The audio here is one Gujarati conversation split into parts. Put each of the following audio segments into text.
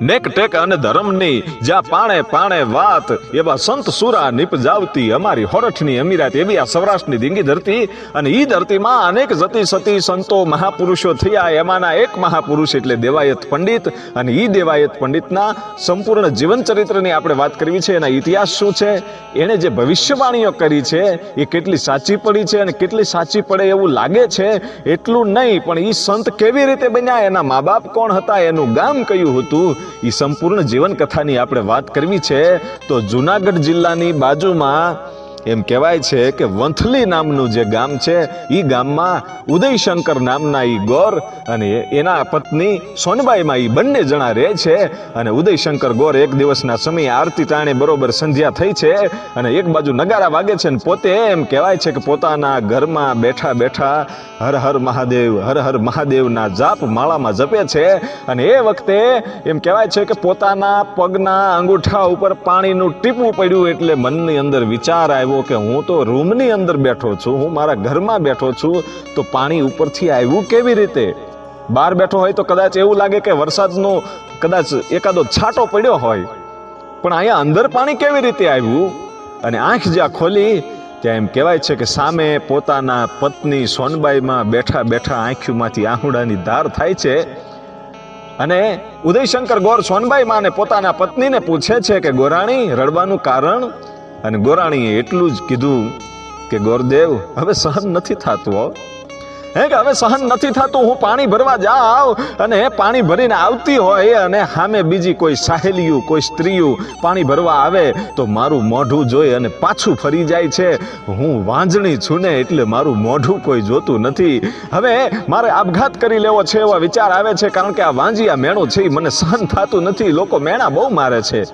નેક ટેક અને ધર્મની જ્યાં પાણે પાણે વાત, એવા સંત સુરા નિપજાવતી અમારી હોરઠની અમીરાત, એવી આ સૌરાષ્ટ્રની ધીંગી ધરતી. અને ઈ ધરતીમાં અનેક જતી સતી સંતો મહાપુરુષો થયા. એમાંના એક મહાપુરુષ એટલે દેવાયત પંડિત. અને ઈ દેવાયત પંડિતના સંપૂર્ણ જીવન ચરિત્રની આપણે વાત કરવી છે. એના ઇતિહાસ શું છે, એણે જે ભવિષ્યવાણીઓ કરી છે એ કેટલી સાચી પડી છે અને કેટલી સાચી પડે એવું લાગે છે એટલું નહીં, પણ ઈ સંત કેવી રીતે બન્યા, એના મા બાપ કોણ હતા, એનું ગામ કયું હતું, એ સંપૂર્ણ જીવન કથાની આપણે વાત કરવી છે. તો જુનાગઢ જિલ્લાની બાજુમાં એમ કહેવાય છે કે વંથલી નામનું જે ગામ છે, એ ગામમાં ઉદયશંકર નામના ઈ ગોર અને એના પત્ની સોનબાઈમાં ઈ બંને જણા રહે છે. અને ઉદયશંકર ગોર એક દિવસના સમયે આરતી ટાણે બરોબર સંધ્યા થઈ છે અને એક બાજુ નગારા વાગે છે, અને પોતે એમ કહેવાય છે કે પોતાના ઘરમાં બેઠા બેઠા હર હર મહાદેવના જાપ માળામાં જપે છે. અને એ વખતે એમ કહેવાય છે કે પોતાના પગના અંગૂઠા ઉપર પાણીનું ટીપું પડ્યું એટલે મનની અંદર વિચાર આવ્યો કે હું તો રૂમની અંદર બેઠો છું, હું મારા ઘરમાં બેઠો છું, તો પાણી ઉપરથી આવ્યું કેવી રીતે? બહાર બેઠો હોય તો કદાચ એવું લાગે કે વરસાદનો કદાચ એકાદો છાંટો પડ્યો હોય, પણ અહીંયા અંદર પાણી કેવી રીતે આવ્યું? અને આંખ જ્યાં ખોલી ત્યાં એમ કહેવાય છે કે સામે પોતાના પત્ની સોનબાઈમાં બેઠા બેઠા આંખોમાંથી આહુડાની ધાર થાય છે. અને ઉદયશંકર ગોર સોનબાઈ માને પોતાના પત્નીને પૂછે છે કે ગોરાણી, રડવાનું કારણ? અને ગોરાણીએ એટલું જ કીધું કે ગોરદેવ, હવે સહન નથી થતું, હે કે હવે સહન નથી થતું. હું પાણી ભરવા જાઉં અને પાણી ભરીને આવતી હોય અને સામે બીજી કોઈ સાહેલીઓ, કોઈ સ્ત્રીઓ પાણી ભરવા આવે તો મારું મોઢું જોઈ અને પાછું ફરી જાય છે. હું વાંજણી છું ને એટલે મારું મોઢું કોઈ જોતું નથી. હવે મારે આપઘાત કરી લેવો છે એવો વિચાર આવે છે, કારણ કે આ વાંજિયા મેણું છે મને સહન થતું નથી, લોકો મેણા બહુ મારે છે.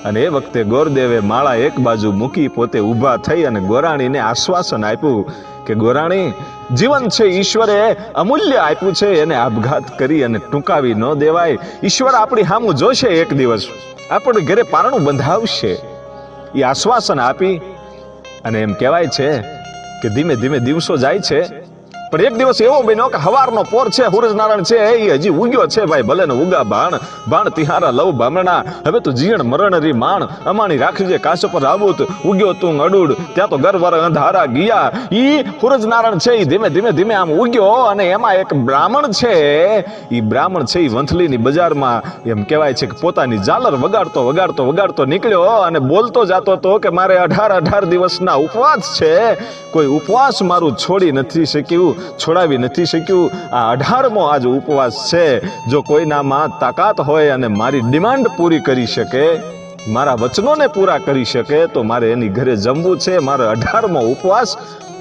અને એ વખતે ગોરદેવે માળા એક બાજુ મૂકી પોતે ઊભા થઈ અને ગોરાણીને આશ્વાસન આપ્યું કે ગોરાણી, જીવન છે ઈશ્વરે અમૂલ્ય આપ્યું છે, એને આપઘાત કરી અને ટૂંકાવી ન દેવાય. ઈશ્વર આપણી સામું જોશે, એક દિવસ આપણે ઘરે પારણું બંધાવશે. એ આશ્વાસન આપી અને એમ કહેવાય છે કે ધીમે ધીમે દિવસો જાય છે. પણ એક દિવસ એવો બન્યો કે હવારનો પોર છે, સૂરજનારાયણ છે એ હજી ઉગ્યો છે. ભાઈ ભલે ને ઉગા બાણ તિહારા લવ બામણા, હવે તો જીણ મરણ રી માણ, અમાણી રાખજે કાશ પર આબુત, ઉગ્યો તું અડુડ ત્યાં તો ગરવર અંધારા ગયા. ઈ સૂરજનારાયણ છે એ ધીમે ધીમે ધીમે આમ ઉગ્યો. અને એમાં એક બ્રાહ્મણ છે, એ બ્રાહ્મણ છે એ વંથલીની બજારમાં એમ કહેવાય છે કે પોતાની ઝાલર વગાડતો વગાડતો વગાડતો નીકળ્યો અને બોલતો જતો હતો કે મારે 18 દિવસના ઉપવાસ છે, કોઈ ઉપવાસ મારું છોડાવી નથી શક્યું. આ 18મો આજ ઉપવાસ છે. જો કોઈનામાં તાકાત હોય અને મારી ડિમાન્ડ પૂરી કરી શકે, મારા વચનોને પૂરા કરી શકે, તો મારે એની ઘરે જમવું છે, મારે 18મો ઉપવાસ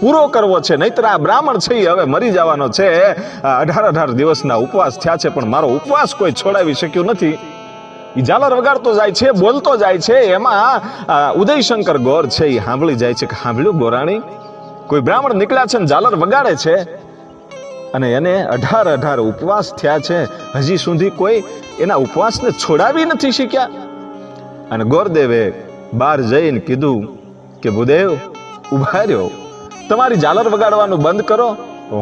પૂરો કરવો છે. નહીતર આ બ્રાહ્મણ છે એ હવે મરી જવાનો છે. 18 દિવસના ઉપવાસ થયા છે પણ મારો ઉપવાસ કોઈ છોડાવી શક્યું નથી. એ ઝાલર વગાડતો જાય છે, બોલતો જાય છે. એમાં ઉદયશંકર ગોર છે એ સાંભળી જાય છે કે સાંભળ્યું ગોરાણી, કોઈ બ્રાહ્મણ નીકળ્યા છે ને ઝાલર વગાડે છે અને એને 18 ઉપવાસ થયા છે, હજી સુધી કોઈ એના ઉપવાસને છોડાવી નથી શક્યા. અને ગોરદેવે બહાર જઈને કીધું કે ભૂદેવ ઉભા રહ્યો, તમારી ઝાલર વગાડવાનું બંધ કરો,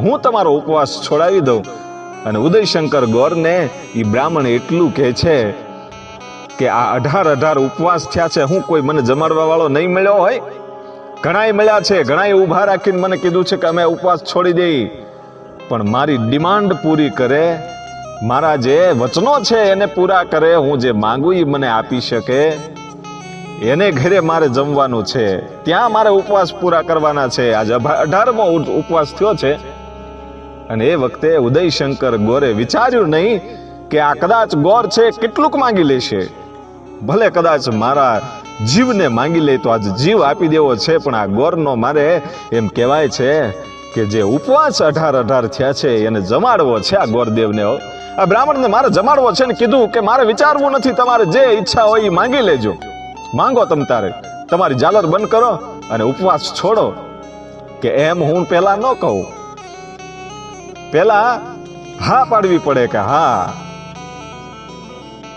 હું તમારો ઉપવાસ છોડાવી દઉં. અને ઉદયશંકર ગોરને એ બ્રાહ્મણ એટલું કહે છે કે આ 18 ઉપવાસ થયા છે, હું કોઈ મને જમાડવા વાળો નહીં મળ્યો હોય? ઘણાય મળ્યા છે, ઘણાય ઊભા રાખીને મને કીધું છે કે અમે ઉપવાસ છોડી દઈ, પણ મારી ડિમાન્ડ પૂરી કરે, મારા જે વચનો છે એને પૂરા કરે, હું જે માંગુ એ મને આપી શકે, એને ઘરે મારે જમવાનું છે, ત્યાં મારે ઉપવાસ પૂરા કરવાના છે. આજે 18મો ઉપવાસ થયો છે. અને એ વખતે ઉદયશંકર ગોરે વિચાર્યું નહીં કે આ કદાચ ગોર છે કેટલુંક માંગી લેશે, ભલે કદાચ મારા જીવને માંગી લે તો આજે જીવ આપી દેવો છે, પણ આ ગોરનો મારે એમ કહેવાય છે કે જે ઉપવાસ 18 થયા છે એને જમાડવો છે. આ ગોરદેવને, આ બ્રાહ્મણને મારે જમાડવો છે. ને કીધું કે મારે વિચારવું નથી, તમારે જે ઈચ્છા હોય એ માંગી લેજો, માંગો તમ તારે, તમારી ઝાલર બંધ કરો અને ઉપવાસ છોડો. કે એમ હું પેલા ન કહું, પેલા હા પાડવી પડે કે હા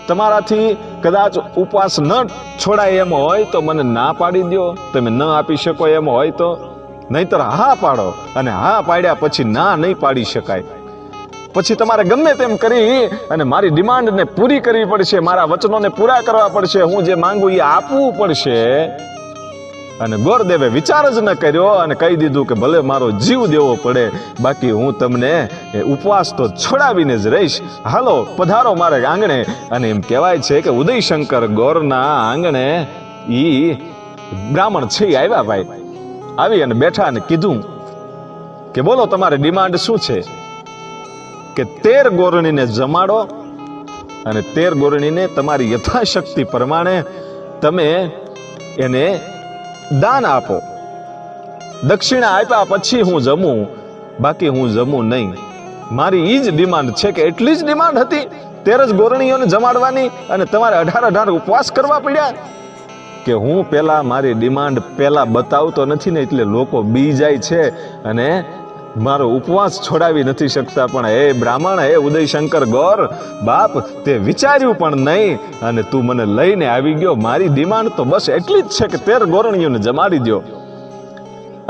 તમારાથી કદાચ ઉપવાસ ન છોડાય એમ હોય તો મને ના પાડી દો, તમે ન આપી શકો એમ હોય તો, નહીતર હા પાડો. અને હા પાડ્યા પછી ના નહીં પાડી શકાય. પછી તમારે ગમે તેમ કરી અને મારી ડિમાન્ડને પૂરી કરવી પડશે, મારા વચનોને પૂરા કરવા પડશે, હું જે માંગુ એ આપવું પડશે. અને ગોરદેવે વિચાર જ ન કર્યો અને કહી દીધું કે ભલે મારો જીવ દેવો પડે, બાકી હું તમને ઉપવાસ તો છોડાવીને જ રહીશ. હાલો પધારો મારે આંગણે. અને એમ કહેવાય છે કે ઉદયશંકર ગોરના આંગણે ઈ બ્રાહ્મણ છે આવ્યા. ભાઈ આવી અને બેઠા અને કીધું કે બોલો તમારે ડિમાન્ડ શું છે? કે 13 ગોરણીને જમાડો અને 13 ગોરણીને તમારી યથાશક્તિ પ્રમાણે તમે એને દાન આપો. દક્ષિણા આપ્યા પછી હું જમું, બાકી હું જમું નહીં. મારી ઈ જ ડિમાન્ડ છે. કે એટલી જ ડિમાન્ડ હતી 13 જ ગોરણીઓને જમાડવાની અને તમારે 18 ઉપવાસ કરવા પડ્યા? કે હું પેલા મારી ડિમાન્ડ પેલા બતાવતો નથી ને એટલે લોકો બી જાય છે અને મારો ઉપવાસ છોડાવી નથી શકતા. પણ હે બ્રાહ્મણ, હે ઉદયશંકર ગોર બાપ, તે વિચાર્યું પણ નહીં અને તું મને લઈને આવી ગયો. મારી ડિમાન્ડ તો બસ એટલી જ છે કે 13 ગોરણીઓને જમાડી દો.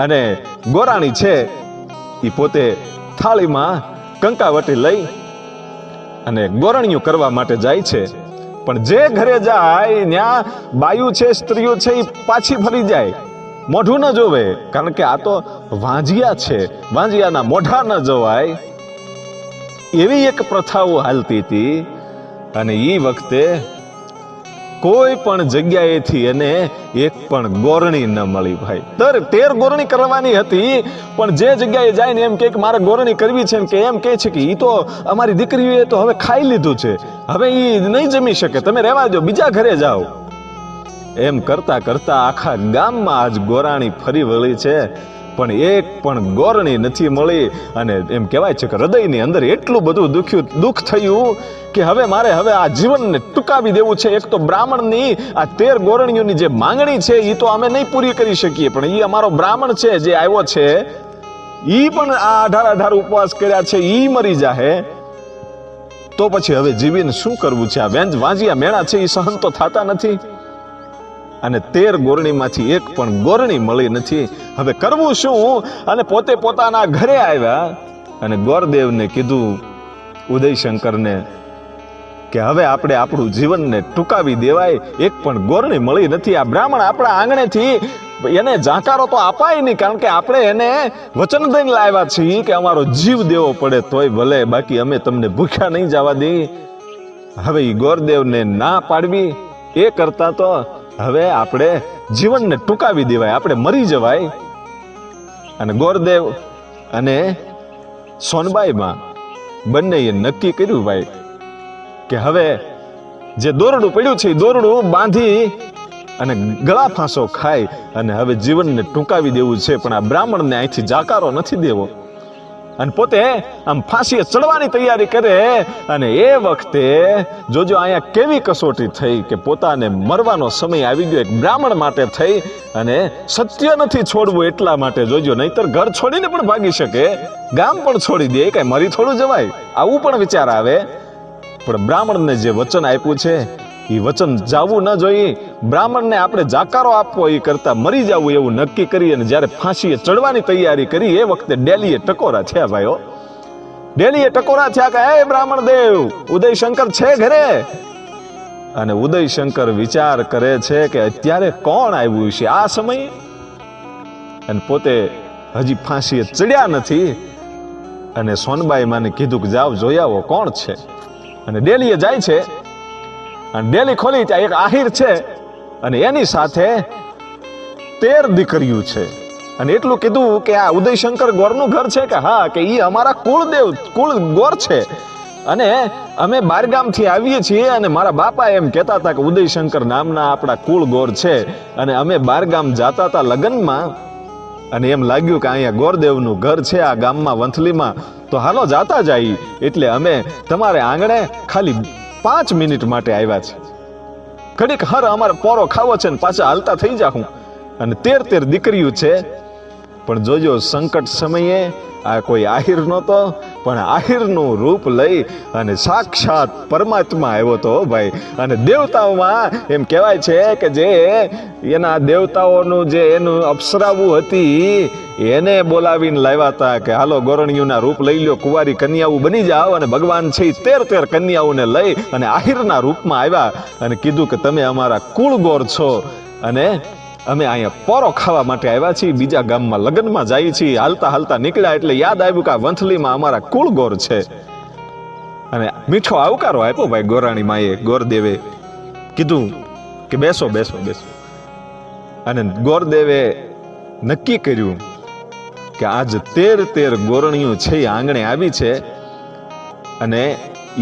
અને ગોરાણી છે એ પોતે થાળીમાં કંકાવટી લઈ અને ગોરણીઓ કરવા માટે જાય છે. પણ જે ઘરે જાય ત્યાં બાયું છે, સ્ત્રીઓ છે, એ પાછી ફરી જાય, મોઢું ન જોવે. કારણ કે આ તો વાંજિયા છે, વાંજિયાના મોઢા ન જોવાય. એવી એક પ્રથાઓ હાલતી હતી. અને એ વખતે કોઈ પણ જગ્યાએથી એને એક પણ ગોરણી ન મળી. ભાઈ 13 ગોરણી કરવાની હતી, પણ જે જગ્યાએ જાય ને એમ કે મારે ગોરણી કરવી છે, કે એમ કે છે કે ઈ તો અમારી દીકરીએ તો હવે ખાઈ લીધું છે, હવે ઈ નહીં જમી શકે, તમે રહેવા દો, બીજા ઘરે જાઓ. એમ કરતા કરતા આખા ગામમાં આજ ગોરાણી ફરી વળી છે, પણ એક પણ ગોરણી નથી મળી. અને એમ કહેવાય છે કે હૃદયની અંદર એટલું બધું દુઃખ થયું કે હવે મારે આ જીવનને ટૂંકાવી દેવું છે. એક તો બ્રાહ્મણની આ 13 ગોરણીઓની જે માંગણી છે એ તો અમે નહીં પૂરી કરી શકીએ, પણ એ અમારો બ્રાહ્મણ છે જે આવ્યો છે, ઈ પણ આ 18 ઉપવાસ કર્યા છે, ઈ મરી જાહે તો પછી હવે જીવીને શું કરવું છે? આ વાંજિયા મેણા છે એ સહન તો થતા નથી. અને 13 ગોરણીમાંથી એક પણ ગોરણી મળી નથી. હવે કરવું શું? અને પોતે પોતાના ઘરે આવ્યા અને ગોરદેવને કીધું, ઉદયશંકરને, કે હવે આપણે આપણું જીવનને ટૂંકાવી દેવાય, એક પણ ગોરણી મળી નથી. આ બ્રાહ્મણ આપણા આંગણેથી એને જાકારો તો અપાય નહીં, કારણ કે આપણે એને વચન દઈને લાવ્યા છીએ કે અમારો જીવ દેવો પડે તોય ભલે, બાકી અમે તમને ભૂખ્યા નહીં જવા દઈ. હવે એ ગોરદેવને ના પાડવી એ કરતા તો હવે આપણે જીવનને ટૂંકાવી દેવાય, આપણે મરી જવાય. અને ગોરદેવ અને સોનબાઈમાં બંનેએ નક્કી કર્યું ભાઈ કે હવે જે દોરડું પડ્યું છે એ દોરડું બાંધી અને ગળા ફાંસો ખાય અને હવે જીવનને ટૂંકાવી દેવું છે. પણ આ બ્રાહ્મણને અહીંથી જાકારો નથી દેવો. અને પોતે આમ ફાંસીએ ચડવાની તૈયારી કરે. અને એ વખતે જોજો અહીંયા કેવી કસોટી થઈ કે પોતાને મરવાનો સમય આવી ગયો એક બ્રાહ્મણ માટે થઈ, અને સત્ય નથી છોડવું એટલા માટે. જોજો, નહીતર ઘર છોડીને પણ ભાગી શકે, ગામ પણ છોડી દે, કઈ મરી થોડું જવાય, આવું પણ વિચાર આવે. પણ બ્રાહ્મણને જે વચન આપ્યું છે એ વચન જાવું ન જોઈએ. બ્રાહ્મણને આપણે જાકારો આપવો એ કરતા મરી જવું એવું નક્કી કરી અને જ્યારે ફાંસીએ ચડવાની તૈયારી કરી એ વખતે ડેલીએ ટકોરા થયા. ભાઈઓ, ડેલીએ ટકોરા થયા કે હે બ્રાહ્મણ દેવ, ઉદયશંકર છે ઘરે? અને ઉદયશંકર વિચાર કરે છે કે અત્યારે કોણ આવ્યું છે આ સમયે, અને પોતે હજી ફાંસીએ ચડ્યા નથી. અને સોનબાઈ માને કીધું કે જાઓ જોઈ આવો કોણ છે. અને ડેલીએ જાય છે અને ડેલી ખોલી ત્યાં એક આહિર છે અને એની સાથે 13 દીકરીઓ છે. અને એટલું કીધું કે આ ઉદયશંકર ગોરનું ઘર છે? કે હા, કે ઈ અમારા કુળ ગોર છે અને અમે બારગામથી આવીએ છીએ. અને મારા બાપા એમ કહેતા હતા કે ઉદયશંકર નામના આપણા કુળ ગોર છે, અને અમે બારગામ જાતા હતા લગ્નમાં, અને એમ લાગ્યું કે અહીંયા ગોરદેવનું ઘર છે આ ગામમાં વંથલીમાં, તો હાલો જાતા જાય. એટલે અમે તમારે આંગણે ખાલી 5 મિનિટ માટે આવ્યા છે, ઘડીક હર અમારે પોરો ખાવો છે ને પાછા હાલતા થઈ જાઉં. અને 13 દીકરીઓ છે. પણ જોજો, સંકટ સમયે આ કોઈ આહિર નહોતો પણ આહિરનું રૂપ લઈ અને સાક્ષાત પરમાત્મા આવ્યો તો ભાઈ. અને દેવતાઓમાં એમ કહેવાય છે કે જે એના દેવતાઓનું જે એનું અપ્સરાઓ હતી એને બોલાવીને લાવ્યા હતા કે હાલો ગોરણિયુંના રૂપ લઈ લ્યો, કુંવારી કન્યાઓ બની જાઓ. અને ભગવાન છે 13 કન્યાઓને લઈ અને આહિરના રૂપમાં આવ્યા અને કીધું કે તમે અમારા કુળગોર છો અને અમે અહીંયા પોરો ખાવા માટે આવ્યા છીએ, બીજા ગામમાં લગ્નમાં જઈએ છીએ. હાલતા હાલતા નીકળ્યા એટલે યાદ આવ્યું કે આ વંથલીમાં અમારા કુળગોર છે. અને મીઠો આવકારો આપ્યો ભાઈ ગોરાણી માએ. ગોરદેવે કીધું કે બેસો બેસો બેસો. અને ગોરદેવે નક્કી કર્યું કે આજ 13 ગોરણીઓ છે એ આંગણે આવી છે. અને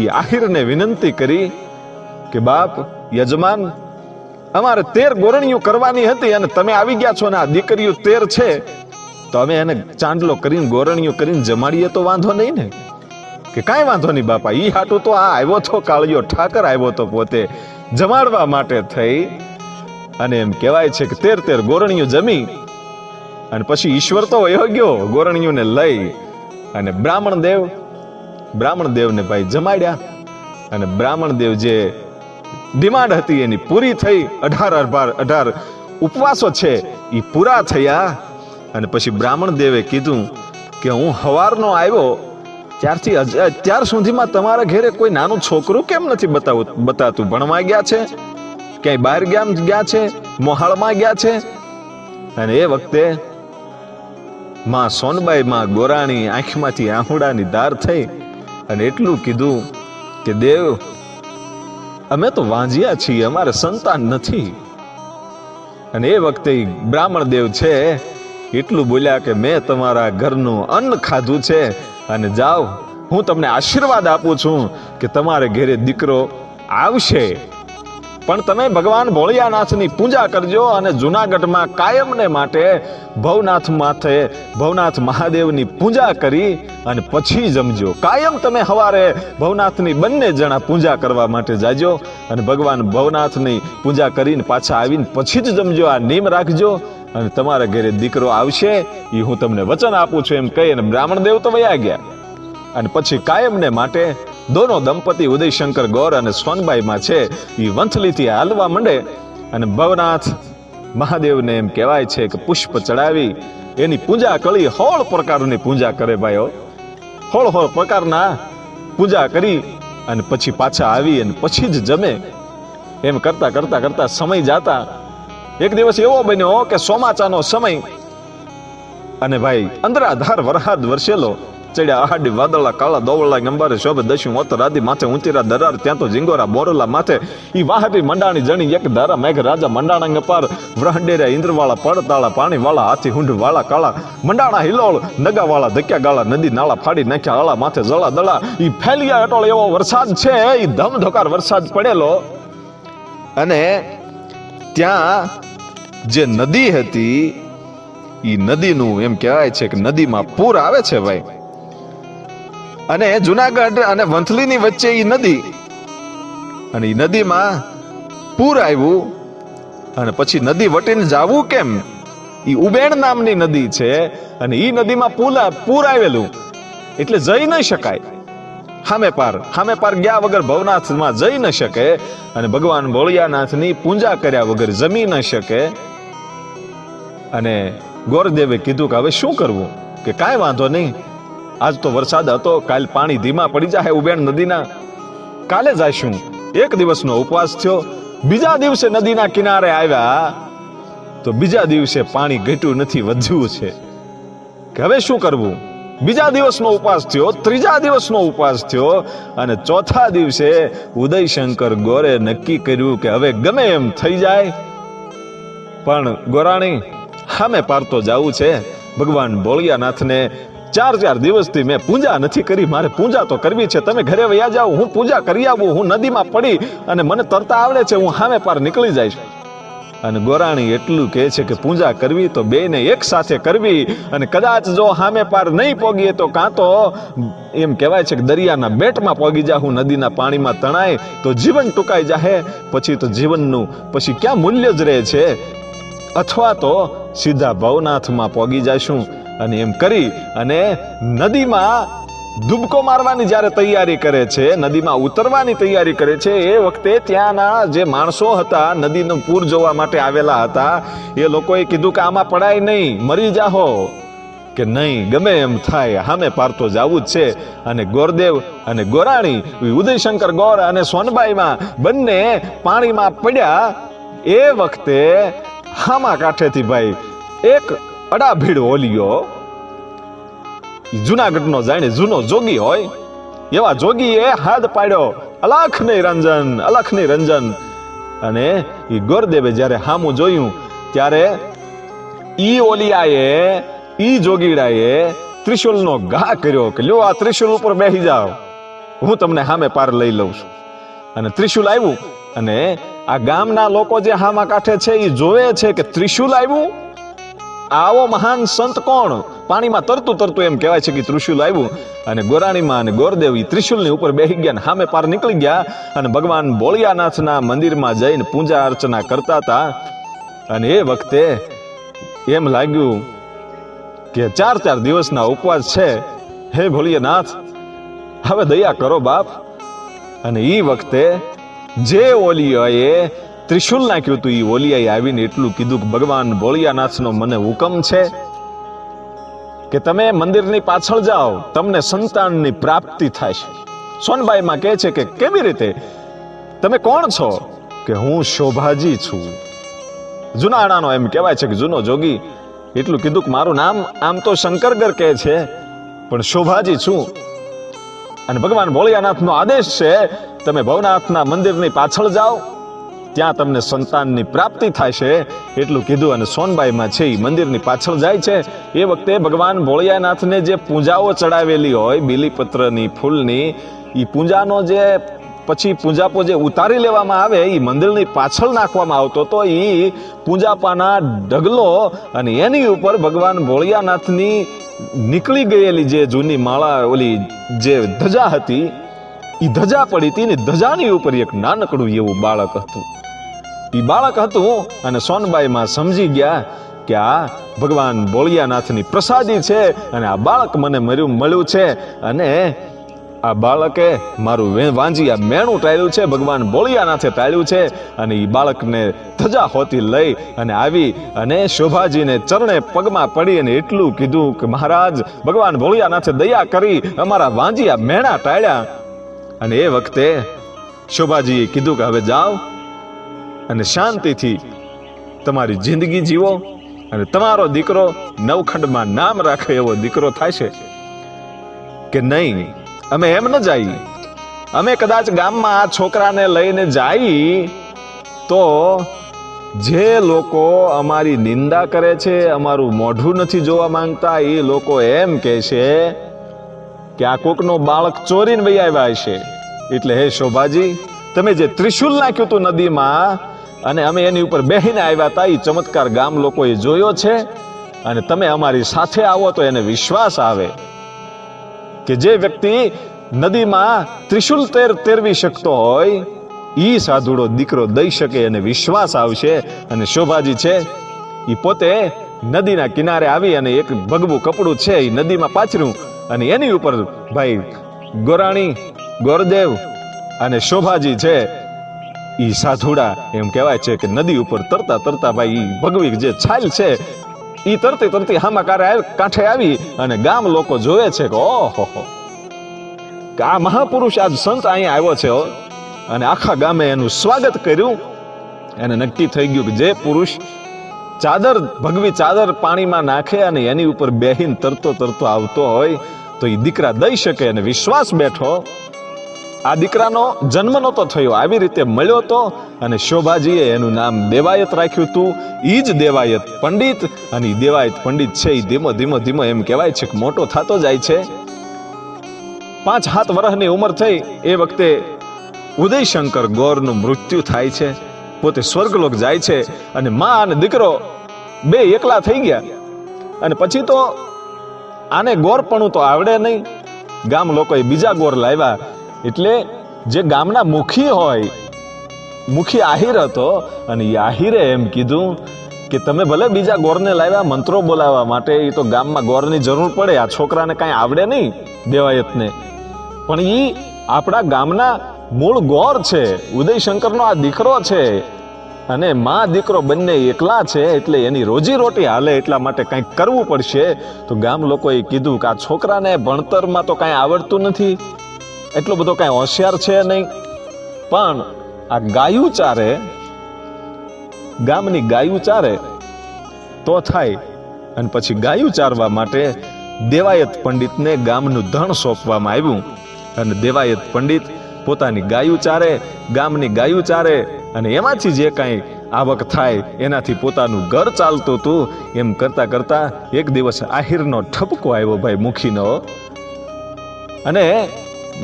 એ આહિરને વિનંતી કરી કે બાપ યજમાન, અમારે 13 ગોરણીઓ કરવાની હતી અને તમે આવી ગયા છો ને આ દીકરીઓ 13 છે તો અમે એને ચાંદલો કરીને ગોરણીઓ કરીને જમાડીએ તો વાંધો નહીં ને? કે કાંઈ વાંધો નહીં બાપા, ઈ હાટું તો આ આવ્યો તો કાળિયો ઠાકર આવ્યો તો પોતે જમાડવા માટે થઈ. અને એમ કહેવાય છે કે 13 ગોરણીઓ જમી અને પછી ઈશ્વર તો વયો ગયો ગોરણીઓને લઈ. અને બ્રાહ્મણ દેવને ભાઈ જમાડ્યા. અને બ્રાહ્મણ દેવ જે ડિમાન્ડ હતી એની પૂરી થઈ. 18 ઉપવાસો છે એ પૂરા થયા. અને પછી બ્રાહ્મણ દેવે કીધું કે હું હવારનો આવ્યો ત્યારથી અત્યાર સુધીમાં તમારા ઘેરે કોઈ નાનું છોકરું કેમ નથી બતાતું? ભણવા ગયા છે, ક્યાંય બહાર ગયા છે, મોહાળમાં ગયા છે? અને એ વખતે માં સોનબાઈ માં ગોરાણી આંખમાંથી આહુડાની ધાર થઈ અને એટલું કીધું કે દેવ, અમે તો વાંજ્યા છીએ, અમારે સંતાન નથી. અને એ વખતે બ્રાહ્મણ દેવ છે એટલું બોલ્યા કે મેં તમારા ઘરનું અન્ન ખાધું છે અને જાઓ, હું તમને આશીર્વાદ આપું છું કે તમારે ઘરે દીકરો આવશે. પણ તમે ભગવાન ભોળિયાનાથની પૂજા કરજો અને જુનાગઢમાં કાયમને માટે ભવનાથ મહાદેવની પૂજા કરી અને પછી જમજો. કાયમ તમે સવારે ભવનાથની બંને જણા પૂજા કરવા માટે જાજો અને ભગવાન ભવનાથની પૂજા કરીને પાછા આવીને પછી જ જમજો. આ નિયમ રાખજો અને તમારા ઘરે દીકરો આવશે એ હું તમને વચન આપું છું એમ કહી અને બ્રાહ્મણ દેવ તો વયા ગયા. અને પછી કાયમને માટે દોનો દંપતી ઉદયશંકર ગોર અને સોનબાઈ માં છે એ વંથલીથી હાલવા માંડે. અને ભવનાથ મહાદેવને એમ કહેવાય છે કે પુષ્પ ચડાવી એની પૂજા કરી. 16 પ્રકારની પૂજા કરે ભાઈઓ, 16 પ્રકારના પૂજા કરી અને પછી પાછા આવી અને પછી જ જમે. એમ કરતા કરતા કરતા સમય જાતા એક દિવસ એવો બન્યો કે ચોમાસાનો સમય અને ભાઈ અંદરાધાર વરસાદ વરસેલો. ચડ્યા આહાડી વાદળા કાળા દોવળા ગંબારે શોભે દસ્યુ મોત રાધી માથે ઊંચીરા દરાર ત્યાં તો ઝીંગોરા બોરલા માથે ઈ વાહટી મંડાણી જણી એક ધારા મેઘ રાજા મંડાણા ગપાર વ્રહંડેરા ઇન્દ્રવાળા પડતાળા પાણીવાળા હાથી હુંઢ વાળા કાળા મંડાણા હિલોળ નગાવાળા ધક્યા ગાળા નદી નાળા ફાડી નાખ્યા આળા માથે જળા દળા. ઈ ફેલિયા અટોળ એવો વરસાદ છે, ઈ ધમધોકાર વરસાદ પડેલો. અને ત્યાં જે નદી હતી ઈ નદીનું એમ કહેવાય છે કે નદીમાં પૂર આવે છે ભાઈ. અને જુનાગઢ અને વંથલીની વચ્ચે ઈ નદી અને ઈ નદીમાં પૂર આવ્યું. અને પછી નદી વટીને જાવું કેમ? ઈ ઉબેણ નામની નદી છે અને ઈ નદીમાં પૂર આવેલું એટલે જઈ ન શકાય. સામે પાર ગયા વગર ભવનાથમાં જઈ ન શકે અને ભગવાન ભોળિયાનાથની પૂજા કર્યા વગર જમી ન શકે. અને ગોરદેવે કીધું કે હવે શું કરવું? કે કાંઈ વાંધો નહીં, આજ તો વરસાદ હતો, કાલ પાણી ધીમા પડી જાય ઉબેણ નદીના, કાલે જઈશું. એક દિવસનો ઉપવાસ થયો. બીજા દિવસે નદીના કિનારે આવ્યા તો બીજા દિવસે પાણી ઘટ્યું નથી, વધ્યું છે. કે હવે શું કરવું? બીજા દિવસનો ઉપવાસ થયો, ત્રીજા દિવસનો ઉપવાસ થયો અને ચોથા દિવસે ઉદયશંકર ગોરે નક્કી કર્યું કે હવે ગમે એમ થઈ જાય પણ ગોરાણી સામે પારતો જવું છે. ભગવાન ભોળિયાનાથને 4 દિવસથી મેં પૂજા નથી કરી, મારે પૂજા તો કરવી છે. તમે ઘરે વયા જાઓ, હું પૂજા કરી આવું. હું નદીમાં પડી અને મને તરતા આવડે છે, હું સામે પાર નીકળી જઈશ. અને ગોરાણી એટલું કહે છે કે પૂજા કરવી તો બેને એક સાથે કરવી અને કદાચ જો સામે પાર નહીં પોગીએ તો કાં તો એમ કહેવાય છે કે દરિયાના બેટમાં પોગી જાહું, નદીના પાણીમાં તણાય તો જીવન ટૂંકાઈ જાહે, પછી તો જીવનનું પછી ક્યાં મૂલ્ય જ રહે છે. અથવા તો સીધા ભવનાથમાં પોગી જઈશું. અને એમ કરી અને નદીમાં ડૂબકો મારવાની જ્યારે તૈયારી કરે છે, નદીમાં ઉતરવાની તૈયારી કરે છે, એ વખતે ત્યાંના જે માણસો હતા, નદીનું પૂર જોવા માટે આવેલા હતા, એ લોકોએ કીધું કે આમાં પડાય નહીં, મરી જાહો. કે નહીં, ગમે એમ થાય, સામે પાર તો જવું જ છે. અને ગોરદેવ અને ગોરાણી, ઉદયશંકર ગોર અને સોનબાઈમાં બંને પાણીમાં પડ્યા. એ વખતે હામા કાંઠેથી ભાઈ એક અડાભીડ ઓલિયો, જુનાગઢનો જાણે જૂનો જોગી હોય એવા જોગીએ હાથ પાડ્યો, અલખ નિરંજન, અલખ નિરંજન. અને એ ગોરદેવે જ્યારે હામું જોયું ત્યારે ઈ ઓલિયાએ, ઈ જોગીડાએ ત્રિશુલનો ઘા કર્યો કે લ્યો આ ત્રિશુલ ઉપર બેસી જાઓ, હું તમને સામે પાર લઈ લઉં છું. અને ત્રિશુલ આવ્યું અને આ ગામના લોકો જે હામા કાંઠે છે એ જોવે છે કે ત્રિશુલ આવ્યું, આવો મહાન સંત કોણ? પાણીમાં તરતું તરતું એમ કહેવાય છે કે ત્રિશુલ આવ્યું. અને ગોરાણીમાં અને ગોરદેવ ઈ ત્રિશુલની ઉપર બેસી ગયા ને સામે પાર નીકળી ગયા અને ભગવાન ભોળિયાનાથના મંદિરમાં જઈને પૂજા અર્ચના કરતા હતા. અને એ વખતે એમ લાગ્યું કે 4 દિવસના ઉપવાસ છે, હે ભોળિયાનાથ હવે દયા કરો બાપ. અને એ વખતે જે ઓલિયાએ ત્રિશુલ નાખ્યું હતું, એ ઓલિયાએ આવીને એટલું કીધું કે ભગવાન ભોળિયાનાથનો મને હુકમ છે કે તમે મંદિરની પાછળ જાઓ, તમને સંતાનની પ્રાપ્તિ થાય છે. સોનબાઈમાં કહે છે કે કેવી રીતે? તમે કોણ છો? કે હું શોભાજી છું. જુનાણાનો એમ કહેવાય છે કે જૂનો જોગી. એટલું કીધું કે મારું નામ આમ તો શંકરગર કહે છે, પણ શોભાજી છું. અને ભગવાન ભોળિયાનાથનો આદેશ છે તમે ભવનાથના મંદિરની પાછળ જાઓ, ત્યાં તમને સંતાનની પ્રાપ્તિ થાય છે. એટલું કીધું અને સોનબાઈમાં છે એ મંદિરની પાછળ જાય છે. એ વખતે ભગવાન ભોળિયાનાથને જે પૂજાઓ ચડાવેલી હોય બીલીપત્રની, ફૂલની, એ પૂજાનો જે પછી પૂજાપો જે ઉતારી લેવામાં આવે એ મંદિરની પાછળ નાખવામાં આવતો તો એ પૂજાપાના ઢગલો અને એની ઉપર ભગવાન ભોળિયાનાથની નીકળી ગયેલી જે જૂની માળા, ઓલી જે ધજા હતી, એ ધજા પડી હતી ને ધજાની ઉપર એક નાનકડું એવું બાળક હતું. એ બાળક હતું અને સોનબાઈમાં સમજી ગયા કે આ ભગવાન ભોળિયાનાથની પ્રસાદી છે અને આ બાળક મને મળ્યું છે. અને આ બાળકે મારું વાંજિયા મેણું ટાળ્યું છે, ભગવાન ભોળિયાનાથે ટાળ્યું છે. અને એ બાળકને ધજા હોતી લઈ અને આવી અને શોભાજીને ચરણે પગમાં પડી અને એટલું કીધું કે મહારાજ ભગવાન ભોળિયાનાથે દયા કરી અમારા વાંજિયા મેણા ટાળ્યા. અને એ વખતે શોભાજીએ કીધું કે હવે જાઓ અને શાંતિથી તમારી જિંદગી જીવો અને તમારો દીકરો નવખંડમાં નામ રાખે એવો દીકરો થાય છે. કે નહીં, અમે એમ ન જઈએ, અમે કદાચ ગામમાં આ છોકરાને લઈને જઈએ તો જે લોકો અમારી નિંદા કરે છે, અમારું મોઢું નથી જોવા માંગતા, એ લોકો એમ કહે છે કે આ કોકનો બાળક ચોરીને વહી આવ્યા હશે. એટલે હે શોભાજી, તમે જે ત્રિશુલ નાખ્યું હતું નદીમાં અને અમે એની ઉપર બેહીને આવ્યા હતા, એ ચમત્કાર ગામ લોકોએ જોયો છે. અને તમે અમારી સાથે આવો તો એને વિશ્વાસ આવે કે જે વ્યક્તિ નદીમાં ત્રિશુલ તેરવી શકતો હોય ઈ સાધુડો દીકરો દઈ શકે, એને વિશ્વાસ આવશે. અને શોભાજી છે એ પોતે નદીના કિનારે આવી અને એક ભગવું કપડું છે એ નદીમાં પાથર્યું અને એની ઉપર ભાઈ ગોરાણી, ગોરદેવ અને શોભાજી છે ઈ સાધુડા એમ કહેવાય છે કે નદી ઉપર તરતા તરતા ભાઈ ભગવી જે છાલ છે ઈ તરતી તરતી હામા કાંઠે આવી અને ગામ લોકો જોવે છે કે ઓહો કે આ મહાપુરુષ આજ સંત અહીંયા આવ્યો છે. અને આખા ગામે એનું સ્વાગત કર્યું. એને નક્કી થઈ ગયું કે જે પુરુષ ચાદર, ભગવી ચાદર પાણીમાં નાખે અને એની ઉપર બેહીને તરતો તરતો આવતો હોય તો એ દીકરા દઈ શકે. અને વિશ્વાસ બેઠો. આ દીકરાનો જન્મ નહોતો થયો, આવી રીતે મળ્યો તો. અને શોભાજીએ એનું નામ દેવાયત રાખ્યું હતું. ઈ જ દેવાયત પંડિત. અને દેવાયત પંડિત છે એ ધીમો ધીમો ધીમો એમ કહેવાય છે કે મોટો થતો જાય છે. 5-7 વર્ષની ઉંમર થઈ એ વખતે ઉદયશંકર ગોરનું મૃત્યુ થાય છે. પોતે સ્વર્ગલોક જાય છે અને માં અને દીકરો બે એકલા થઈ ગયા. અને પછી તો આને ગોરપણું તો આવડે નહીં. ગામ લોકોએ બીજા ગોર લાવ્યા. એટલે જે ગામના મુખી હોય, મુખી આહિર હતો અને એ આહિરે એમ કીધું કે તમે ભલે બીજા ગોરને લાવ્યા મંત્રો બોલાવવા માટે, એ તો ગામમાં ગોરની જરૂર પડે, આ છોકરાને કાંઈ આવડે નહીં દેવાયતને, પણ એ આપણા ગામના મૂળ ગોર છે, ઉદયશંકરનો આ દીકરો છે, અને માં દીકરો બંને એકલા છે, એટલે એની રોજી રોટી હાલે એટલા માટે કંઈક કરવું પડશે. તો ગામ લોકોએ કીધું કે આ છોકરાને ભણતરમાં તો કાંઈ આવડતું નથી, એટલો બધો કાંઈ હોશિયાર છે નહીં, પણ આ ગાયું ચારે, ગામની ગાયું ચારે તો થાય. અને પછી ગાયું ચારવા માટે દેવાયત પંડિતને ગામનું ધણ સોંપવામાં આવ્યું, અને દેવાયત પંડિત પોતાની ગાયું ચારે, ગામની ગાયું ચારે, અને એમાંથી જે કાંઈ આવક થાય એનાથી પોતાનું ઘર ચાલતું હતું. એમ કરતા કરતા એક દિવસ આહિરનો ઠપકો આવ્યો ભાઈ મુખીનો, અને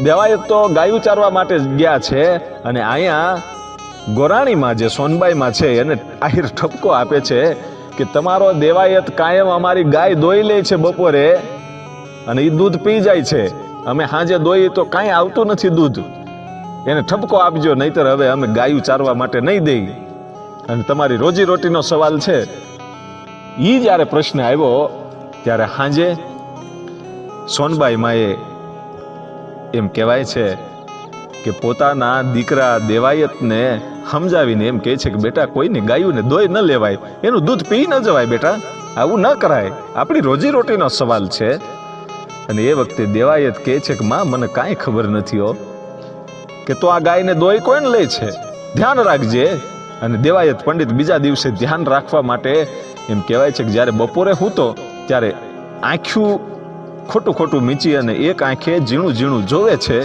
દેવાયત તો ગાયું ચારવા માટે ગયા છે, અને અહીંયા ગોરાણીમાં જે સોનબાઈમાં છે એને આહિર ઠપકો આપે છે કે તમારો દેવાયત કાયમ અમારી ગાય દોઈ લે છે બપોરે, અને એ દૂધ પી જાય છે, અમે સાંજે દોઈ તો કાંઈ આવતું નથી દૂધ, એને ઠપકો આપજો, નહીતર હવે અમે ગાયું ચારવા માટે નહીં દઈ, અને તમારી રોજી રોટીનો સવાલ છે. એ જ્યારે પ્રશ્ન આવ્યો ત્યારે સાંજે સોનબાઈ માએ એમ કહેવાય છે કે પોતાના દીકરા દેવાયતને સમજાવીને એમ કહે છે કે બેટા કોઈની ગાયુંને દોઈ ન લેવાય, એનું દૂધ પી ન જવાય, બેટા આવું ન કરાય, આપણી રોજી રોટીનો સવાલ છે. અને એ વખતે દેવાયત કહે છે કે માં મને કાંઈ ખબર નથી હો, કે તો આ ગાયને દોઈ કોણ લે છે, ધ્યાન રાખજે. અને દેવાયત પંડિત બીજા દિવસે ધ્યાન રાખવા માટે એમ કહેવાય છે કે જ્યારે બપોરે હૂતો ત્યારે આંખ્યું ખોટું ખોટું મીચી અને એક આંખે ઝીણું ઝીણું જોવે છે.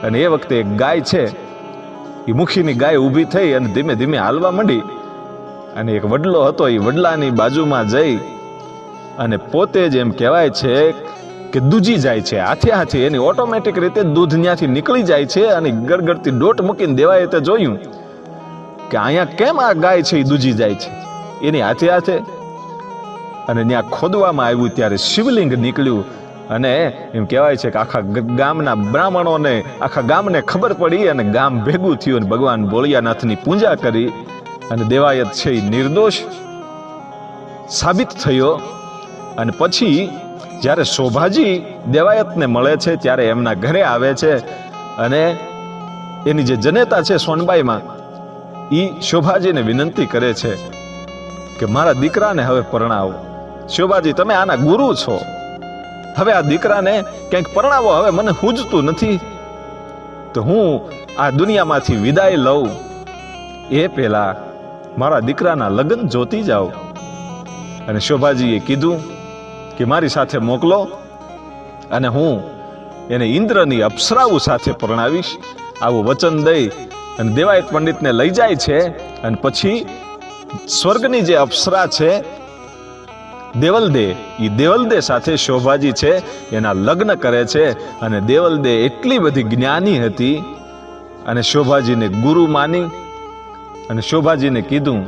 અને એ વખતે એક ગાય છે, એ મુખીની ગાય ઊભી થઈ અને ધીમે ધીમે હાલવા માંડી, અને એક વડલો હતો એ વડલાની બાજુમાં જઈ અને પોતે જ એમ કહેવાય છે કે દૂજી જાય છે, હાથે હાથે એની ઓટોમેટિક રીતે દૂધ ત્યાંથી નીકળી જાય છે. અને ગડગડતી ડોટ મૂકીને દેવાયતે જોયું કે અહીંયા કેમ આ ગાય છે એ દૂજી જાય છે એની હાથે હાથે. અને ત્યાં ખોદવામાં આવ્યું ત્યારે શિવલિંગ નીકળ્યું, અને એમ કહેવાય છે કે આખા ગામના બ્રાહ્મણોને, આખા ગામને ખબર પડી, અને ગામ ભેગું થયું અને ભગવાન ભોળિયાનાથની પૂજા કરી, અને દેવાયત છે એ નિર્દોષ સાબિત થયો. અને પછી જ્યારે શોભાજી દેવાયતને મળે છે ત્યારે એમના ઘરે આવે છે, અને એની જે જનેતા છે સોનબાઈમાં, એ શોભાજીને વિનંતી કરે છે કે મારા દીકરાને હવે પરણાવો. શોભાજી તમે આના ગુરુ છો, હવે આ દીકરાને ક્યાંક પરણાવો, હવે મને સૂઝતું નથી, તો હું આ દુનિયામાંથી વિદાય લઉં એ પહેલા મારા દીકરાના લગ્ન જોતી જાઓ. અને શોભાજીએ કીધું કે મારી સાથે મોકલો, અને હું એને ઇન્દ્રની અપ્સરાઓ સાથે પરણાવીશ, આવું વચન દઈ અને દેવાયત પંડિતને લઈ જાય છે. અને પછી સ્વર્ગની જે અપ્સરા છે દેવલદે, એ દેવલદે સાથે શોભાજી છે એના લગ્ન કરે છે. અને દેવલદે એટલી બધી જ્ઞાની હતી અને શોભાજીને ગુરુ માની, અને શોભાજીને કીધું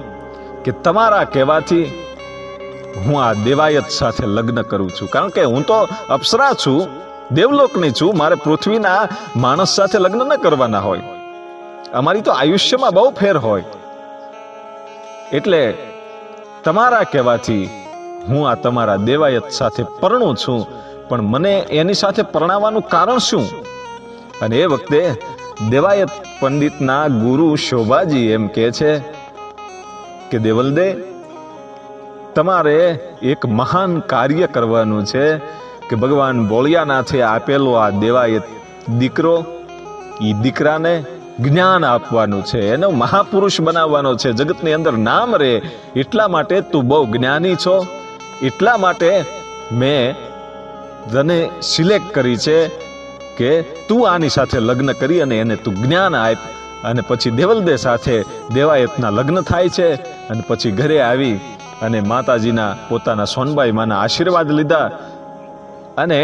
કે તમારા કહેવાથી હું આ દેવાયત સાથે લગ્ન કરું છું, કારણ કે હું તો અપ્સરા છું, દેવલોકની છું, મારે પૃથ્વીના માણસ સાથે લગ્ન ન કરવાના હોય, અમારી તો આયુષ્યમાં બહુ ફેર હોય, એટલે તમારા કહેવાથી હું આ તમારા દેવાયત સાથે પરણું છું, પણ મને એની સાથે પરણાવવાનું કારણ શું? અને એ વખતે દેવાયત પંડિતના ગુરુ શોભાજી એમ કહે છે કે દેવલદે તમારે એક મહાન કાર્ય કરવાનું છે, કે ભગવાન ભોળિયાનાથે આપેલો આ દેવાયત દીકરો, એ દીકરાને જ્ઞાન આપવાનું છે, એનો મહાપુરુષ બનાવવાનો છે, જગતની અંદર નામ રહે, એટલા માટે તું બહુ જ્ઞાની છો, એટલા માટે મેં તને સિલેક્ટ કરી છે કે તું આની સાથે લગ્ન કરી અને એને તું જ્ઞાન આપ. અને પછી દેવલદે સાથે દેવાયતના લગ્ન થાય છે. અને પછી ઘરે આવી અને માતાજીના પોતાના સોનબાઈ માના આશીર્વાદ લીધા. અને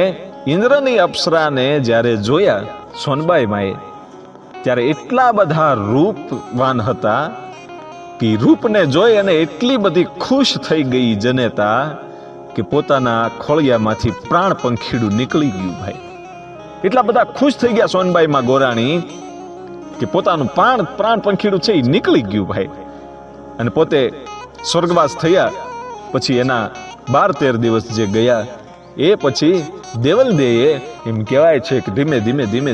ઇન્દ્રની અપ્સરાને જ્યારે જોયા સોનબાઈ માએ, ત્યારે એટલા બધા રૂપવાન હતા કે રૂપને જોઈ અને એટલી બધી ખુશ થઈ ગઈ જનેતા કે પોતાના ખોળિયામાંથી પ્રાણ પંખીડું નીકળી ગયું ભાઈ. એટલા બધા ખુશ થઈ ગયા સોનબાઈમાં ગોરાણી કે પોતાનું પ્રાણ પંખીડું છે એ નીકળી ગયું ભાઈ. અને પોતે સ્વર્ગવાસ થયા પછી એના 12-13 દિવસ જે ગયા એ પછી દેવલદેએ એમ કહેવાય છે કે ધીમે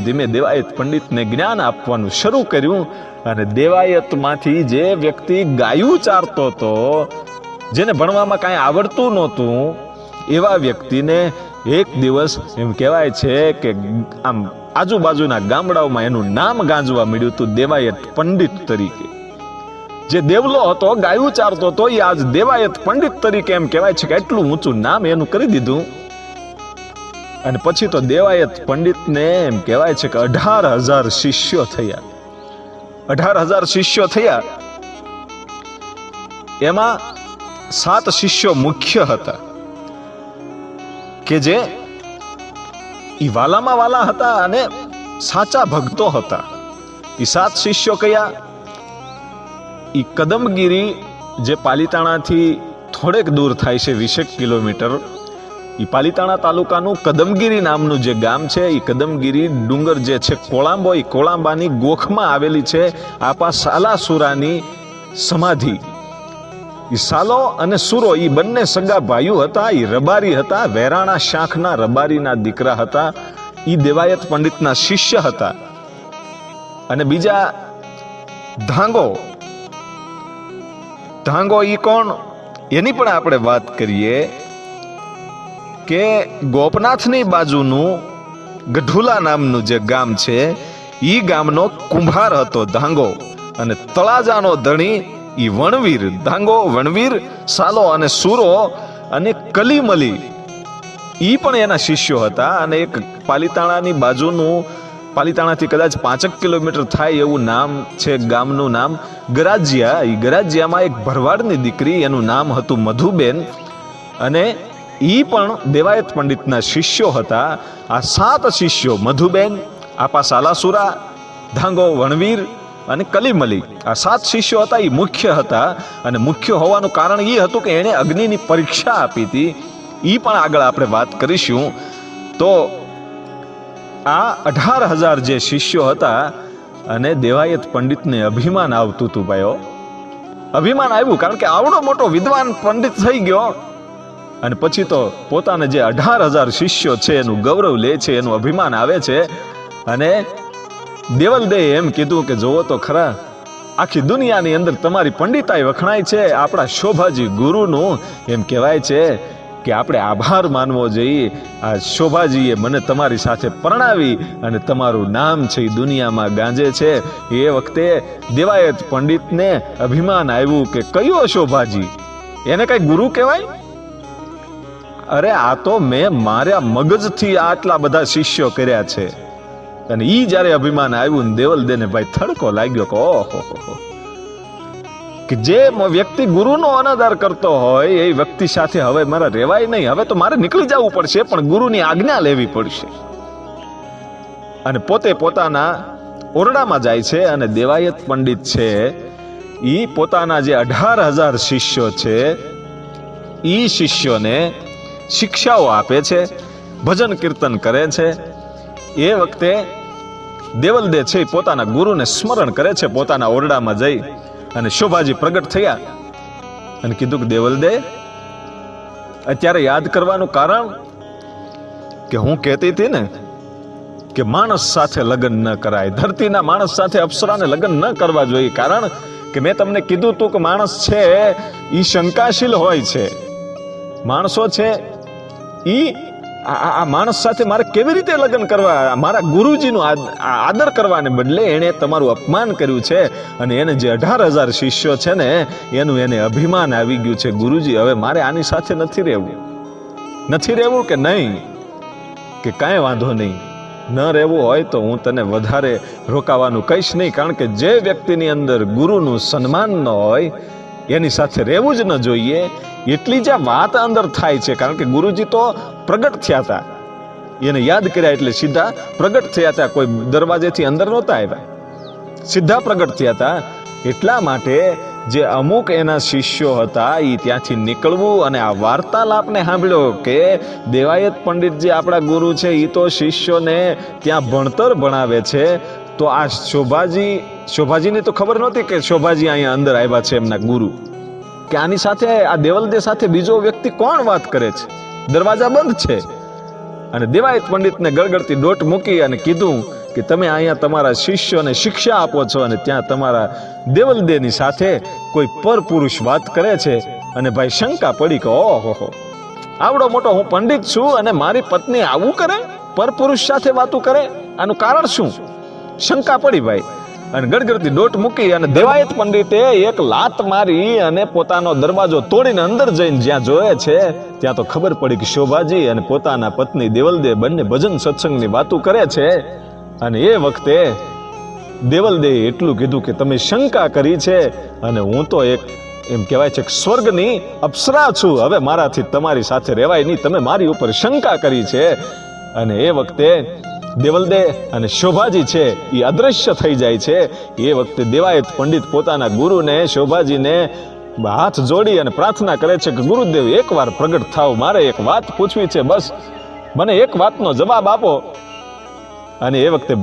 ધીમે દેવાયત પંડિતને જ્ઞાન આપવાનું શરૂ કર્યું. અને દેવાયતમાંથી જે વ્યક્તિ ગાયું ચારતો હતો, જેને ભણવામાં કાંઈ આવડતું નહોતું, એવા વ્યક્તિને એક દિવસ એમ કહેવાય છે કે આમ આજુબાજુના ગામડાઓમાં એનું નામ ગાંજવા મળ્યું હતું દેવાયત પંડિત તરીકે. જે દેવલો હતો, ગાયું ચારતો હતો, એ આજ દેવાયત પંડિત તરીકે એમ કહેવાય છે કે એટલું ઊંચું નામ એનું કરી દીધું. અને પછી તો દેવાયત પંડિતને એમ કહેવાય છે કે 18,000 શિષ્યો થયા. 18,000 શિષ્યો થયા. એમાં 7 શિષ્યો મુખ્ય હતા કે જે ઈ વાલામાં વાલા હતા અને સાચા ભક્તો હતા. ઈ 7 શિષ્યો કયા? ઈ કદમગીરી જે પાલીતાણાથી થોડેક દૂર થાય છે, 20 કિલોમીટર, ઈ પાલીતાણા તાલુકાનું કદમગીરી નામનું જે ગામ છે, ઈ કદમગીરી ડુંગર જે છે કોળાંબો, ઈ કોળાંબાની ગોખમાં આવેલી છે આપા સાલાસુરાની સમાધિ. ઈ સાલો અને સુરો ઈ બંને સગા ભાઈઓ હતા. ઈ રબારી હતા, વેરાણા શાખના રબારીના દીકરા હતા. ઈ દેવાયત પંડિતના શિષ્ય હતા. અને બીજા ધાંગો ઈ કોણ? એની પણ આપણે વાત કરીએ કે ગોપનાથની બાજુનું ગઢુલા નામનું જે ગામ છે, ઈ ગામનો કુંભાર હતો ધાંગો. અને તળાજાનો ધણી ઈ વણવીર. ધાંગો, વણવીર, સાલો અને સુરો અને કલીમલી ઈ પણ એના શિષ્યો હતા. અને એક પાલીતાણાની બાજુનું, પાલીતાણાથી કદાચ 5 કિલોમીટર થાય એવું નામ છે ગામનું નામ ગરાજિયા. ઈ ગરાજિયામાં એક ભરવાડની દીકરી, એનું નામ હતું મધુબેન, અને ઈ પણ દેવાયત પંડિતના શિષ્યો હતા. આ 7 શિષ્યો, મધુબેન, આપા સાલાસુરા, ધાંગો, વણવીર અને કલીમલી, આ 7 શિષ્યો હતા. એ મુખ્ય હતા. અને મુખ્ય હોવાનું કારણ એ હતું કે એણે અગ્નિની પરીક્ષા આપી હતી. એ પણ આગળ આપણે વાત કરીશું. તો આ 18,000 જે શિષ્યો હતા, અને દેવાયત પંડિતને અભિમાન આવતું હતું ભાઈઓ. અભિમાન આવ્યું, કારણ કે આવડો મોટો વિદ્વાન પંડિત થઈ ગયો. અને પછી તો પોતાને જે 18,000 શિષ્યો છે એનું ગૌરવ લે છે, એનું અભિમાન આવે છે. અને દેવલદે એમ કીધું કે જોવો તો ખરા, આખી દુનિયાની અંદર તમારી પંડિતાઈ વખણાય છે. આપણા શોભાજી ગુરુનું એમ કહેવાય છે કે આપણે આભાર માનવો જોઈએ. આ શોભાજીએ મને તમારી સાથે પરણાવી અને તમારું નામ છે એ દુનિયામાં ગાંજે છે. એ વખતે દેવાયત પંડિતને અભિમાન આવ્યું કે કયો શોભાજી? એને કઈ ગુરુ કહેવાય? અરે આ તો મેં મારા મગજથી આટલા બધા શિષ્યો કર્યા છે. અને ઈ જ્યારે અભિમાન આવ્યું ને દેવલદેને ભાઈ થડકો લાગ્યો કે ઓહો, કે જે વ્યક્તિ ગુરુનો અનાદર કરતો હોય એ વ્યક્તિ સાથે હવે મારે રહેવાય નહીં. હવે તો મારે નીકળી જવું પડશે, પણ ગુરુની આજ્ઞા લેવી પડશે. અને પોતે પોતાના ઓરડામાં જાય છે. અને દેવાયત પંડિત છે ઈ પોતાના જે 18,000 શિષ્યો છે, ઈ શિષ્યોને શિક્ષાઓ આપે છે, ભજન કીર્તન કરે છે. એ વખતે દેવલદે છે પોતાના ગુરુને સ્મરણ કરે છે પોતાના ઓરડામાં જઈ. અને શોભાજી પ્રગટ થયા અને કીધું કે દેવલદે, અત્યારે યાદ કરવાનું કારણ કે હું કહેતી હતી ને કે માણસ સાથે લગ્ન ન કરાય, ધરતીના માણસ સાથે અપ્સરાને લગ્ન ન કરવા જોઈએ. કારણ કે મેં તમને કીધું હતું કે માણસ છે ઈ શંકાશીલ હોય છે. માણસો છે ઈ આ માણસ સાથે મારે કેવી રીતે લગ્ન કરવા? મારા ગુરુજીનું આદર કરવાને બદલે એણે તમારું અપમાન કર્યું છે. અને એને જે 18,000 શિષ્યો છે ને, એનું એને અભિમાન આવી ગયું છે. ગુરુજી, હવે મારે આની સાથે નથી રહેવું કે નહીં? કે કાંઈ વાંધો નહીં, ન રહેવું હોય તો હું તને વધારે રોકાવાનું કહીશ નહીં. કારણ કે જે વ્યક્તિની અંદર ગુરુનું સન્માન ન હોય એની સાથે રહેવું જ ન જોઈએ. એટલી જ વાત અંદર થાય છે. કારણ કે ગુરુજી તો પ્રગટ થયા હતા, એને યાદ કર્યા એટલે સીધા પ્રગટ થયા હતા. કોઈ દરવાજેથી અંદર નહોતા આવ્યા, સીધા પ્રગટ થયા હતા. એટલા માટે જે અમુક એના શિષ્યો હતા એ ત્યાંથી નીકળવું. અને આ વાર્તાલાપને સાંભળ્યો કે દેવાયત પંડિત જે આપણા ગુરુ છે એ તો શિષ્યોને ત્યાં ભણતર ભણાવે છે. તો આ શોભાજીને તો ખબર નહોતી કે શોભાજી અહીંયા અંદર આવ્યા છે એમના ગુરુ. કે આની સાથે, આ દેવલદે સાથે બીજો વ્યક્તિ કોણ વાત કરે છે? દરવાજા બંધ છે. અને દેવાયત પંડિતને ગળગળતી દોટ મૂકી અને કીધું કે તમે અહીંયા તમારા શિષ્યોને શિક્ષા આપો છો અને ત્યાં તમારા દેવલદેની સાથે કોઈ પરપુરુષ વાત કરે છે. અને ભાઈ શંકા પડી કે ઓહો, આવડો મોટો હું પંડિત છું અને મારી પત્ની આવું કરે, પરપુરુષ સાથે વાતું કરે, આનું કારણ શું? શંકા પડી ભાઈ. અને ગડગડતી દોટ મૂકી અને દેવાયત પંડિતે એક લાત મારી અને પોતાનો દરવાજો તોડીને અંદર જઈને જ્યાં જોયે છે ત્યાં તો ખબર પડી કે શોભાજી અને પોતાના પત્ની દેવલદે બંને ભજન સત્સંગની વાતો કરે છે. અને એ વખતે દેવલદે એટલું કીધું કે તમે શંકા કરી છે અને હું તો એક એમ કહેવાય છે કે સ્વર્ગની અપ્સરા છું, હવે મારાથી તમારી સાથે રહેવાય નહીં, તમે મારી ઉપર શંકા કરી છે. અને એ વખતે દેવલદે અને શોભાજી છે એ અદ્રશ્ય થઈ જાય છે. એ વખતે દેવાયત પંડિત પોતાના ગુરુને, શોભાજીને હાથ જોડી અને પ્રાર્થના કરે છે કે ગુરુદેવ એકવાર પ્રગટ થાવ, મારે એક વાત પૂછવી છે, બસ મને એક વાતનો જવાબ આપો. અને એ વખતે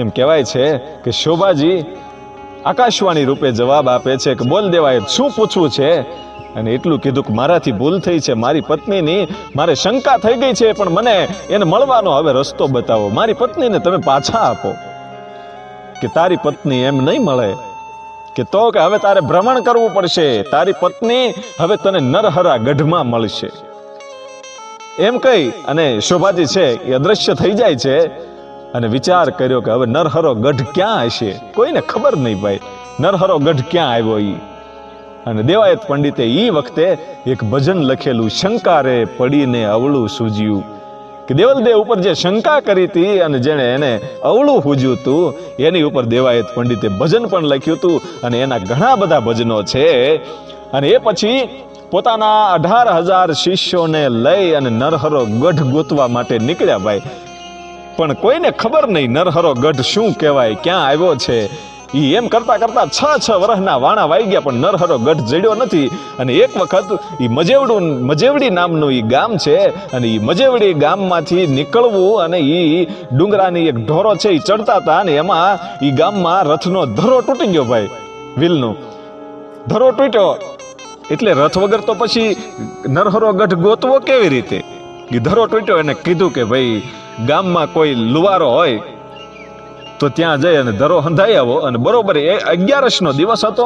એમ કહેવાય છે કે શોભાજી આકાશવાણી રૂપે જવાબ આપે છે કે બોલ દેવાયત, શું પૂછવું છે? અને એટલું કીધું કે મારાથી ભૂલ થઈ છે, મારી પત્નીની મારે શંકા થઈ ગઈ છે, પણ મને એને મળવાનો હવે રસ્તો બતાવો, મારી પત્નીને તમે પાછા આપો. કે તારી પત્ની એમ નહીં મળે, કે તો કે હવે તારે ભ્રમણ કરવું પડશે, તારી પત્ની હવે તને નરહરા ગઢમાં મળશે. એમ કહી અને શોભાજી છે એ અદ્રશ્ય થઈ જાય છે. અને વિચાર કર્યો કે હવે નરહરો ગઢ ક્યાં હશે, કોઈને ખબર નહીં ભાઈ, નરહરો ગઢ ક્યાં આવ્યો ઈ. અને દેવાયત પંડિતે ઈ વખતે એક ભજન લખેલું, શંકા રે પડીને અવળું સૂજ્યું. કે દેવલદે ઉપર જે શંકા કરી હતી અને જેને એને અવળું સૂજ્યું હતું એની ઉપર દેવાયત પંડિતે ભજન પણ લખ્યું હતું. અને એના ઘણા બધા ભજનો છે. અને એ પછી પોતાના 18,000 શિષ્યોને લઈ અને નરહરો ગઢ ગોતવા માટે નીકળ્યા ભાઈ. પણ કોઈને ખબર નહીં નરહરો ગઢ શું કહેવાય, ક્યાં આવ્યો છે. ઈ એમ કરતા કરતા 6 વર્ષના વાણા વાઈ ગયા, પણ નરહરો ગઢ જડ્યો નથી. અને એક વખત ઈ મજેવડી નામનું ઈ ગામ છે, અને ઈ મજેવડી ગામમાંથી નીકળવું અને ઈ ડુંગરાની એક ઢોરો છે ઈ ચડતા હતા, અને એમાં ઈ ગામમાં રથનો ધરો તૂટી ગયો ભાઈ, વ્હીલનો ધરો તૂટ્યો. એટલે રથ વગર તો પછી નરહરો ગઢ ગોતવો કેવી રીતે? ઈ ધરો તૂટ્યો. એને કીધું કે ભાઈ ગામમાં કોઈ લુવારો હોય તો ત્યાં જઈ અને ધરો હંધાઈ આવો. અને બરોબર 11નો દિવસ હતો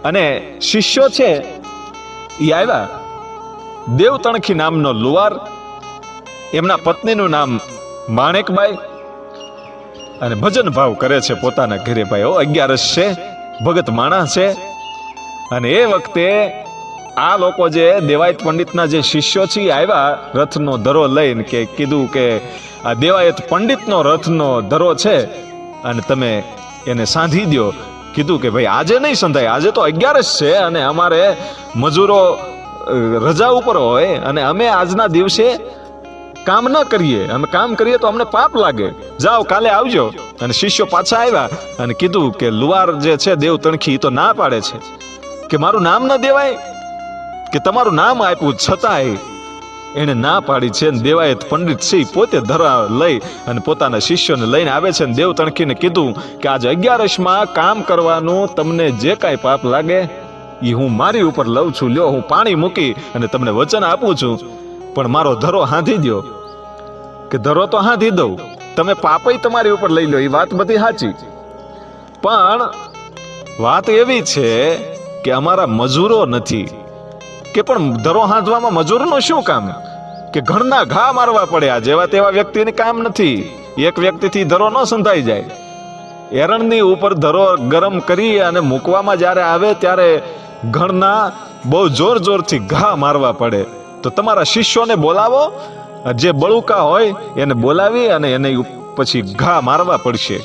અને શિષ્યો છે એ આવ્યા. દેવતણખી નામનો લુવાર, એમના પત્નીનું નામ માણેકબાઈ, અને ભજન ભાવ કરે છે પોતાના ઘરે ભાઈ. 11 છે, ભગત માણસ છે. અને એ વખતે આ લોકો જે દેવાયત પંડિતના જે શિષ્યો છે આવ્યા રથનો ધરો લઈને, કે કીધું કે આ દેવાયત પંડિતનો રથનો ધરો છે અને તમે એને સાંધી દો. કીધું કે ભાઈ આજે નહીં સંધાય, આજે તો 11 છે અને અમારે મજૂરો રજા ઉપર હોય અને અમે આજના દિવસે કામ ન કરીએ, અમે કામ કરીએ તો અમને પાપ લાગે, જાઓ કાલે આવજો. અને શિષ્યો પાછા આવ્યા અને કીધું કે લુવાર જે છે દેવતણખી તો ના પાડે છે કે મારું નામ ન દેવાય, કે તમારું નામ આપ્યું છતાંય એને ના પાડી છે. દેવાયત પંડિત છે પોતે ધરા લઈ અને પોતાના શિષ્યોને લઈને આવે છે. દેવતણખીને કીધું કે આજ 11માં કામ કરવાનું તમને જે કાંઈ પાપ લાગે એ હું મારી ઉપર લઉં છું, લ્યો હું પાણી મૂકી અને તમને વચન આપું છું, પણ મારો ધરો હાંધી દો. કે ધરો તો હાંધી દઉં, તમે પાપય તમારી ઉપર લઈ લો, એ વાત બધી સાચી, પણ વાત એવી છે કે અમારા મજૂરો નથી. કે પણ ધરો હાંધવામાં મજૂરનું શું કામ? કે ઘરના ઘા મારવા પડે, આ જેવા તેવા વ્યક્તિને કામ નથી. એક વ્યક્તિથી ધરો ન સંધાઈ જાય. એરણની ઉપર ધરો ગરમ કરી અને મૂકવામાં જ્યારે આવે ત્યારે ઘરના બહુ જોર જોરથી ઘા મારવા પડે. તો તમારા શિષ્યોને બોલાવો, જે બળુકા હોય એને બોલાવી અને એને પછી ઘા મારવા પડશે.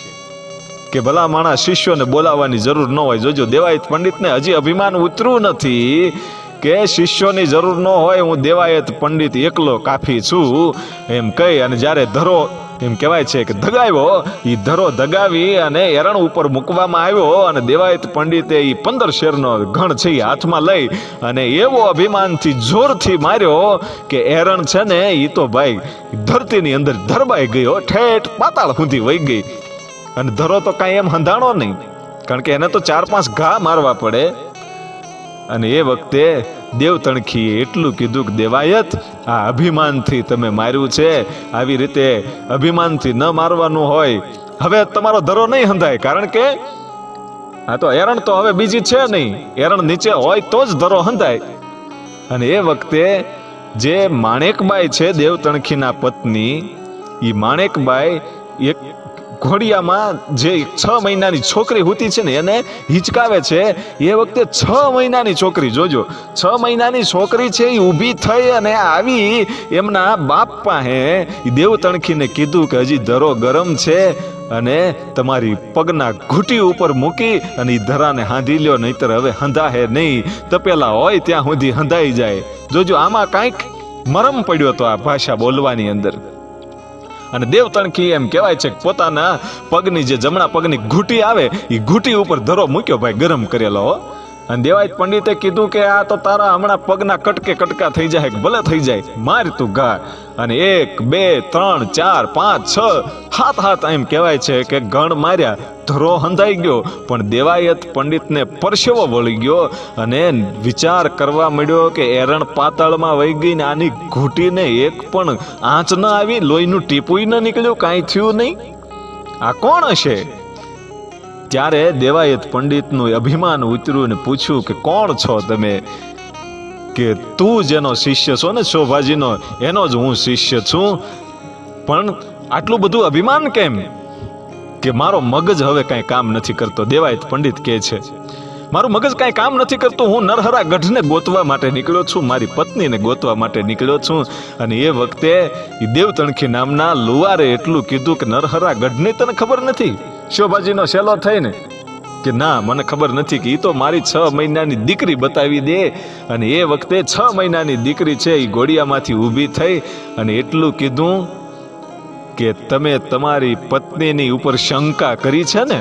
કે ભલા માણા શિષ્યોને બોલાવવાની જરૂર ન હોય. જોજો દેવાયત પંડિતને હજી અભિમાન ઉતર્યું નથી કે શિષ્યોની જરૂર ન હોય, હું દેવાયત પંડિત એકલો કાફી છું એમ કહી અને જ્યારે ધરો એમ કહેવાય છે કે ધગાવ્યો, એ ધરો ધગાવી અને એરણ ઉપર મૂકવામાં આવ્યો. અને દેવાયત પંડિતે એ 15 શેરનો ઘણ છે એ હાથમાં લઈ અને એવો અભિમાનથી જોરથી માર્યો કે એરણ છે ને એ તો ભાઈ ધરતીની અંદર ધરબાઈ ગયો, ઠેઠ પાતાળ સુધી વહી ગઈ. અને ધરો તો કાંઈ એમ હંધાણો નહીં, કારણ કે એને તો 4-5 ઘા મારવા પડે. અને એ વખતે દેવતણખીએ એટલું કીધું કે દેવાયત, આ અભિમાનથી તમે માર્યું છે, આવી રીતે અભિમાનથી ન મારવાનું હોય. હવે તમારો ધરો નહીં હંધાય, કારણ કે આ તો એરણ તો હવે બીજી છે નહીં, એરણ નીચે હોય તો જ ધરો હંધાય. અને એ વખતે જે માણેકબાઈ છે દેવતણખીના પત્ની, એ માણેકબાઈ એક ઘોડિયામાં જે 6 મહિનાની છોકરી હોતી છે ને એને હિચકાવે છે. એ વખતે 6 મહિનાની છોકરી, જોજો 6 મહિનાની છોકરી છે, એ ઊભી થઈ અને આવી એમના બાપ પાસે દેવતણખીને કીધું કે હજી ધરો ગરમ છે અને તમારી પગના ઘૂંટી ઉપર મૂકી અને એ ધરાને હાંધી લ્યો, નહીતર હવે હંધાહે નહીં, તપેલા હોય ત્યાં સુધી હંધાઈ જાય. જોજો આમાં કાંઈક મરમ પડ્યો તો આ ભાષા બોલવાની અંદર. અને દેવતણખી એમ કહેવાય છે કે પોતાના પગની જે જમણા પગની ઘૂંટી આવે એ ઘૂંટી ઉપર ધરો મૂક્યો ભાઈ, ગરમ કરેલો. અને દેવાયત પંડિતે કીધું કે આ તો તારા હમણાં પગના કટકે કટકા થઈ જાય, ભલે થઈ જાય, માર તું ઘા. અને 1 2 3 4 5 6 7 એમ કહેવાય છે કે ગણ માર્યા, ધરો હંધાઈ ગયો. પણ દેવાયત પંડિતને પરસેવો વળી ગયો અને વિચાર કરવા માંડ્યો કે એરણ પાતાળમાં વહી ગઈ ને આની ઘૂંટીને એક પણ આંચ ન આવી, લોહીનું ટીપું ન નીકળ્યું, કાંઈ થયું નહીં, આ કોણ હશે? ત્યારે દેવાયત પંડિતનું અભિમાન ઉતર્યું ને પૂછ્યું કે કોણ છો તમે? કે તું જેનો શિષ્ય છો ને શોભાજીનો, એનો જ હું શિષ્ય છું. પણ આટલું બધું અભિમાન કેમ? કે મારો મગજ હવે કાંઈ કામ નથી કરતો. દેવાયત પંડિત કહે છે મારું મગજ કાંઈ કામ નથી કરતું, હું નરહરા ગઢને ગોતવા માટે નીકળ્યો છું, મારી પત્નીને ગોતવા માટે નીકળ્યો છું. અને એ વખતે દેવતણખી નામના લુવારે એટલું કીધું કે નરહરા ગઢની તને ખબર નથી? શોભાજીનો શેલો થઈને કે ના, મને ખબર નથી, કે એ તો મારી 6 મહિનાની દીકરી બતાવી દે. અને એ વખતે 6 મહિનાની દીકરી છે એ ઘોડિયામાંથી ઊભી થઈ અને એટલું કીધું કે તમે તમારી પત્નીની ઉપર શંકા કરી છે ને,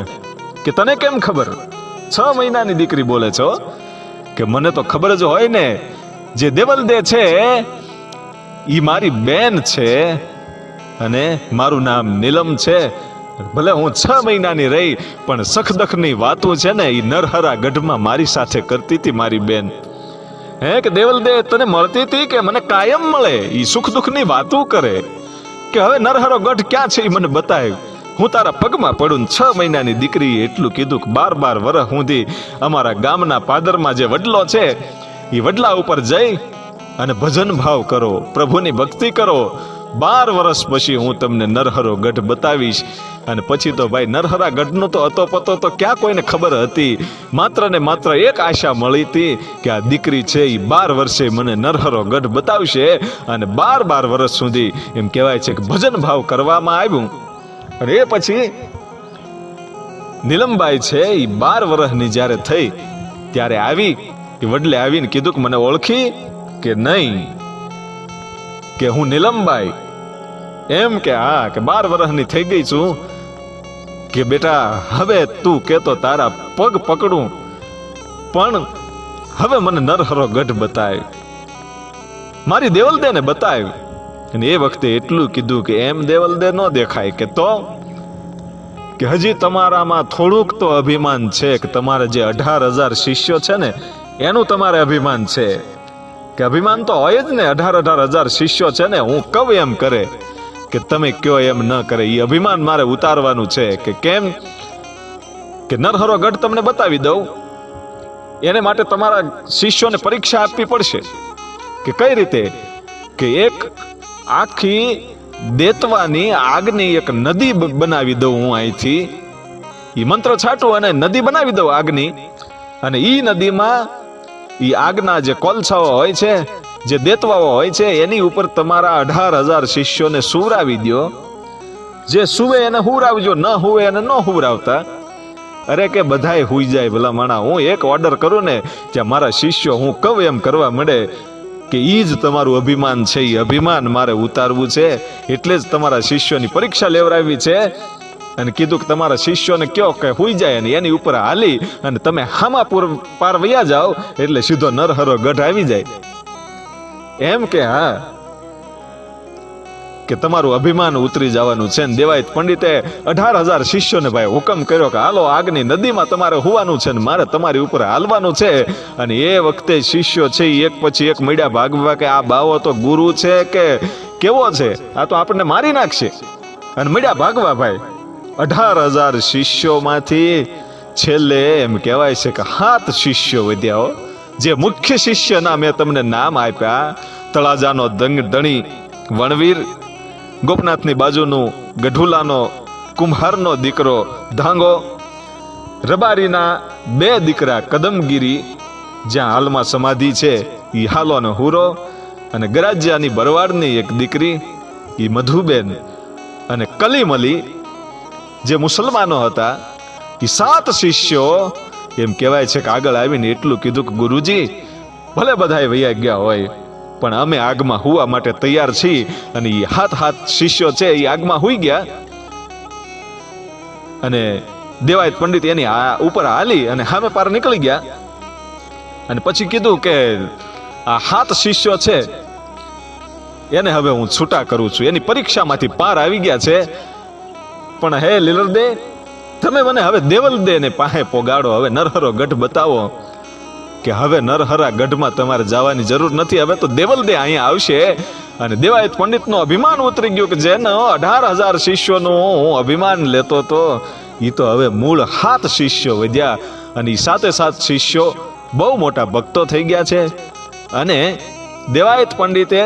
કે તને કેમ ખબર? 6 મહિનાની દીકરી બોલે છો કે મને તો ખબર જ હોય ને, જે દેવલદે છે એ મારી બેન છે અને મારું નામ નીલમ છે. ભલે હું 6 મહિનાની રહી, પણ સખદખની વાતો છે ને એ નરહરા ગઢમાં મારી સાથે કરતી હતી મારી બેન. હે કે દેવલદે તને મળતી હતી કે મને કાયમ મળે? એ સુખ દુઃખની વાતો કરે કે હવે નરહરો ગઢ ક્યાં છે એ મને બતાવ, હું તારા પગમાં પડું. 6 મહિનાની દીકરીએ એટલું કીધું કે 12 વર્ષ સુધી અમારા ગામના પાદરમાં જે વડલો છે એ વડલા ઉપર જઈ અને ભજન ભાવ કરો, પ્રભુની ભક્તિ કરો. 12 વર્ષ પછી હું તમને નરહરો ગઢ બતાવીશ. અને પછી તો ભાઈ નરહરા ગઢનો તો અતો પતો તો ક્યાં કોઈને ખબર હતી. માત્ર ને માત્ર એક આશા મળી હતી કે આ દીકરી છે એ 12 વર્ષે મને નરહરો ગઢ બતાવશે. અને 12 વર્ષ સુધી એમ કહેવાય છે કે ભજન ભાવ કરવામાં આવ્યું. અને એ પછી નીલમબાઈ છે એ 12 વર્ષની જ્યારે થઈ ત્યારે આવી, એ વડલે આવીને કીધું કે મને ઓળખી કે નહીં? કે હું નીલમબાઈ. એમ કે હા, કે 12 વર્ષની થઈ ગઈ છું. કે બેટા હવે તું કેતો તારા પગ પકડું, પણ હવે મને નરહરો ગઢ બતાવ, મારી દેવલદેને બતાવ. અને એ વખતે એટલું કીધું કે એમ દેવલદે ન દેખાય, કે તો કે હજી તમારામાં થોડુંક તો અભિમાન છે, કે તમારા જે 18,000 શિષ્યો છે ને એનું તમારે અભિમાન છે. કે અભિમાન તો હોય જ ને, 18,000 શિષ્યો છે ને, હું કહું એમ કરે, કે તમે કયો એમ ન કરે. એ અભિમાન મારે ઉતારવાનું છે. કે કેમ? કે નરહરો ગઢ તમને બતાવી દઉં, એને માટે તમારા શિષ્યોને પરીક્ષા આપવી પડશે. કે કઈ રીતે? કે એક આખી દેતવાની આગની એક નદી બનાવી દઉં હું અહીંથી, એ મંત્ર છાટું અને નદી બનાવી દઉં આગની. અને ઈ નદીમાં ઈ આગના જે કોલછાઓ હોય છે, જે દેતવાઓ હોય છે, એની ઉપર તમારા 18,000 શિષ્યોને સુવરાવી દો. જે સુવે એને હુરાવજો, ન હુવે એને ન હુરાવતા. અરે કે બધાય હુઈ જાય ભલા માણા. હું એક ઓર્ડર કરું ને ત્યાં મારા શિષ્યો હું કહું એમ કરવા મળે, કે ઈ જ તમારું અભિમાન છે. એ અભિમાન મારે ઉતારવું છે, એટલે જ તમારા શિષ્યોની પરીક્ષા લેવડાવી છે. અને કીધું કે તમારા શિષ્યોને કયો કે હુઈ જાય અને એની ઉપર હાલી અને તમે હામાપુર પાર વયા જાઓ એટલે સીધો નરહરો ગઢ આવી જાય. એમ કે હા, કે તમારું અભિમાન ઉતરી જવાનું છે. ને દેવાયત પંડિતે 18,000 શિષ્યોને ભાઈ હુકમ કર્યો કે હાલો આગની નદીમાં તમારે હોવાનું છે ને મારે તમારી ઉપર હાલવાનું છે. અને એ વખતે શિષ્યો છે એક પછી એક મળ્યા ભાગવા કે આ બાવો તો ગુરુ છે કે કેવો છે, આ તો આપણને મારી નાખશે. અને મળ્યા ભાગવા ભાઈ. 18,000 શિષ્યોમાંથી છેલ્લે એમ કહેવાય છે કે 7 શિષ્યો વધ્યા. જે મુખ્ય શિષ્યના મેં તમને નામ આપ્યા, તળાજાનો ધણી વણવીર, ગોપનાથની બાજુનું ગઢુલાનો કુંભારનો દીકરો ધાંગો, રબારીના 2 દીકરા કદમગીરી જ્યાં હાલમાં સમાધિ છે એ હાલોનો હુરો, અને ગરાજ્યાની બરવાડની એક દીકરી એ મધુબેન, અને કલીમલી જે મુસલમાનો હતા એ 7 શિષ્યો એમ કહેવાય છે કે આગળ આવીને એટલું કીધું કે ગુરુજી ભલે બધાએ વૈયા ગયા હોય પણ અમે આગમાં હુવા માટે તૈયાર છીએ. અને એ 7 શિષ્યો છે એ આગમાં હુઈ ગયા. અને દેવાયત પંડિત એની ઉપર હાલી અને સામે પાર નીકળી ગયા. અને પછી કીધું કે આ 7 શિષ્યો છે એને હવે હું છૂટા કરું છું, એની પરીક્ષામાંથી પાર આવી ગયા છે. પણ હે લીલરદે, તમે મને હવે દેવલદે ને પાસે પોગાડો, હવે નરહરો ગઢ બતાવો. કે હવે નરહરા ગઢમાં તમારે જવાની જરૂર નથી, હવે તો દેવલદે અહીંયા આવશે. અને દેવાયત પંડિતનું અભિમાન ઉતરી ગયું કે જેનો 18,000 શિષ્યોનું હું અભિમાન લેતો હતો એ તો હવે મૂળ 7 શિષ્યો વધ્યા. અને એ 7 શિષ્યો બહુ મોટા ભક્તો થઈ ગયા છે. અને દેવાયત પંડિતે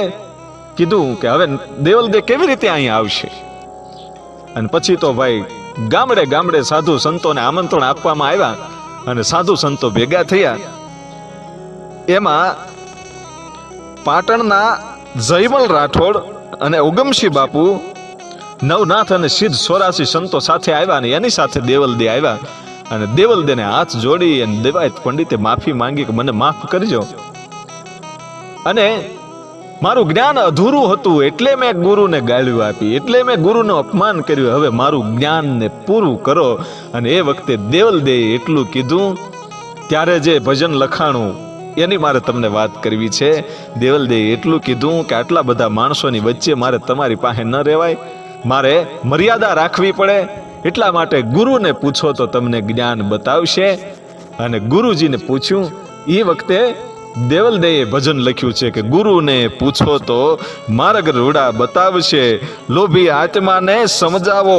કીધું કે હવે દેવલદે કેવી રીતે અહીંયા આવશે. અને પછી તો ભાઈ ગામડે ગામડે સાધુ સંતોને આમંત્રણ આપવામાં આવ્યા અને સાધુ સંતો ભેગા થયા. એમાં પાટણના જયમલ રાઠોડ અને ઉગમશી બાપુ, નવનાથ અને સિદ્ધ 84 સંતો સાથે આવ્યા અને એની સાથે દેવલદે આવ્યા. અને દેવલદેને હાથ જોડી અને દેવાયત પંડિતે માફી માંગી કે મને માફ કરજો, અને મારું જ્ઞાન અધૂરું હતું એટલે મેં ગુરુને ગાળ્યું આપી, એટલે મેં ગુરુનું અપમાન કર્યું, હવે મારું જ્ઞાનને પૂરું કરો. અને એ વખતે દેવલદે એટલું કીધું. ત્યારે જે ભજન લખાણું એની મારે તમને વાત કરવી છે. દેવલદે એટલું કીધું કે આટલા બધા માણસોની વચ્ચે મારે તમારી પાસે ન રહેવાય, મારે મર્યાદા રાખવી પડે. એટલા માટે ગુરુને પૂછો તો તમને જ્ઞાન બતાવશે. અને ગુરુજીને પૂછ્યું. એ વખતે દેવલદેએ ભજન લખ્યું છે કે ગુરુને પૂછો તો માર્ગ રૂડા બતાવશે, લોભી આત્માને સમજાવો,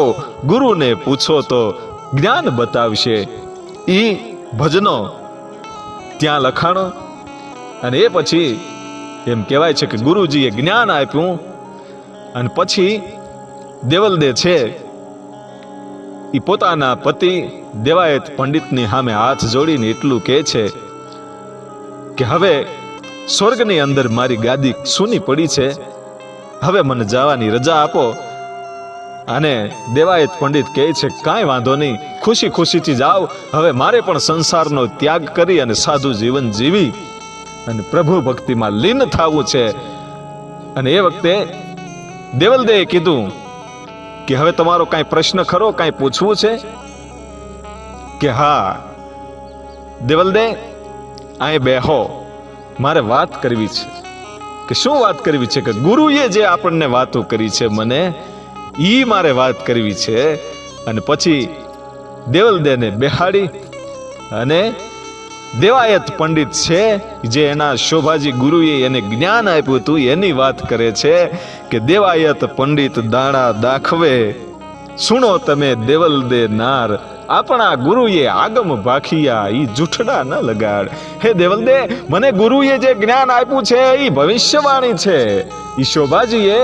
ગુરુને પૂછો તો જ્ઞાન બતાવશે. એ ભજનો ત્યાં લખાણો. અને એ પછી એમ કહેવાય છે કે ગુરુજીએ જ્ઞાન આપ્યું. અને પછી દેવલદે છે એ પોતાના પતિ દેવાયત પંડિતની સામે હાથ જોડીને એટલું કહે છે કે હવે સ્વર્ગની અંદર મારી ગાદી સૂની પડી છે, હવે મને જવાની રજા આપો. અને દેવાયત પંડિત કહે છે કાંઈ વાંધો નહીં, ખુશી ખુશીથી જાઓ, હવે મારે પણ સંસારનો ત્યાગ કરી અને સાધુ જીવન જીવી અને પ્રભુ ભક્તિમાં લીન થવું છે. અને એ વખતે દેવલદેએ કીધું કે હવે તમારો કાંઈ પ્રશ્ન ખરો, કાંઈ પૂછવું છે? કે હા દેવલદે, અહીં બેહો, મારે વાત કરવી છે. કે શું વાત કરવી છે? કે ગુરુએ જે આપણને વાતો કરી છે મને ઈ મારે વાત કરવી છે. અને પછી દેવલદેને બેહાડી અને દેવાયત પંડિત છે જે એના શોભાજી ગુરુએ એને જ્ઞાન આપ્યું હતું એની વાત કરે છે કે દેવાયત પંડિત દાણા દાખવે, સુણો તમે દેવલદે નાર, આપણા ગુરુએ આગમ ભાખિયા ઈ જૂઠડા ન લગાડ. હે દેવલદે, મને ગુરુએ જે જ્ઞાન આપ્યું છે ઈ ભવિષ્યવાણી છે. ઈ શોભાજીએ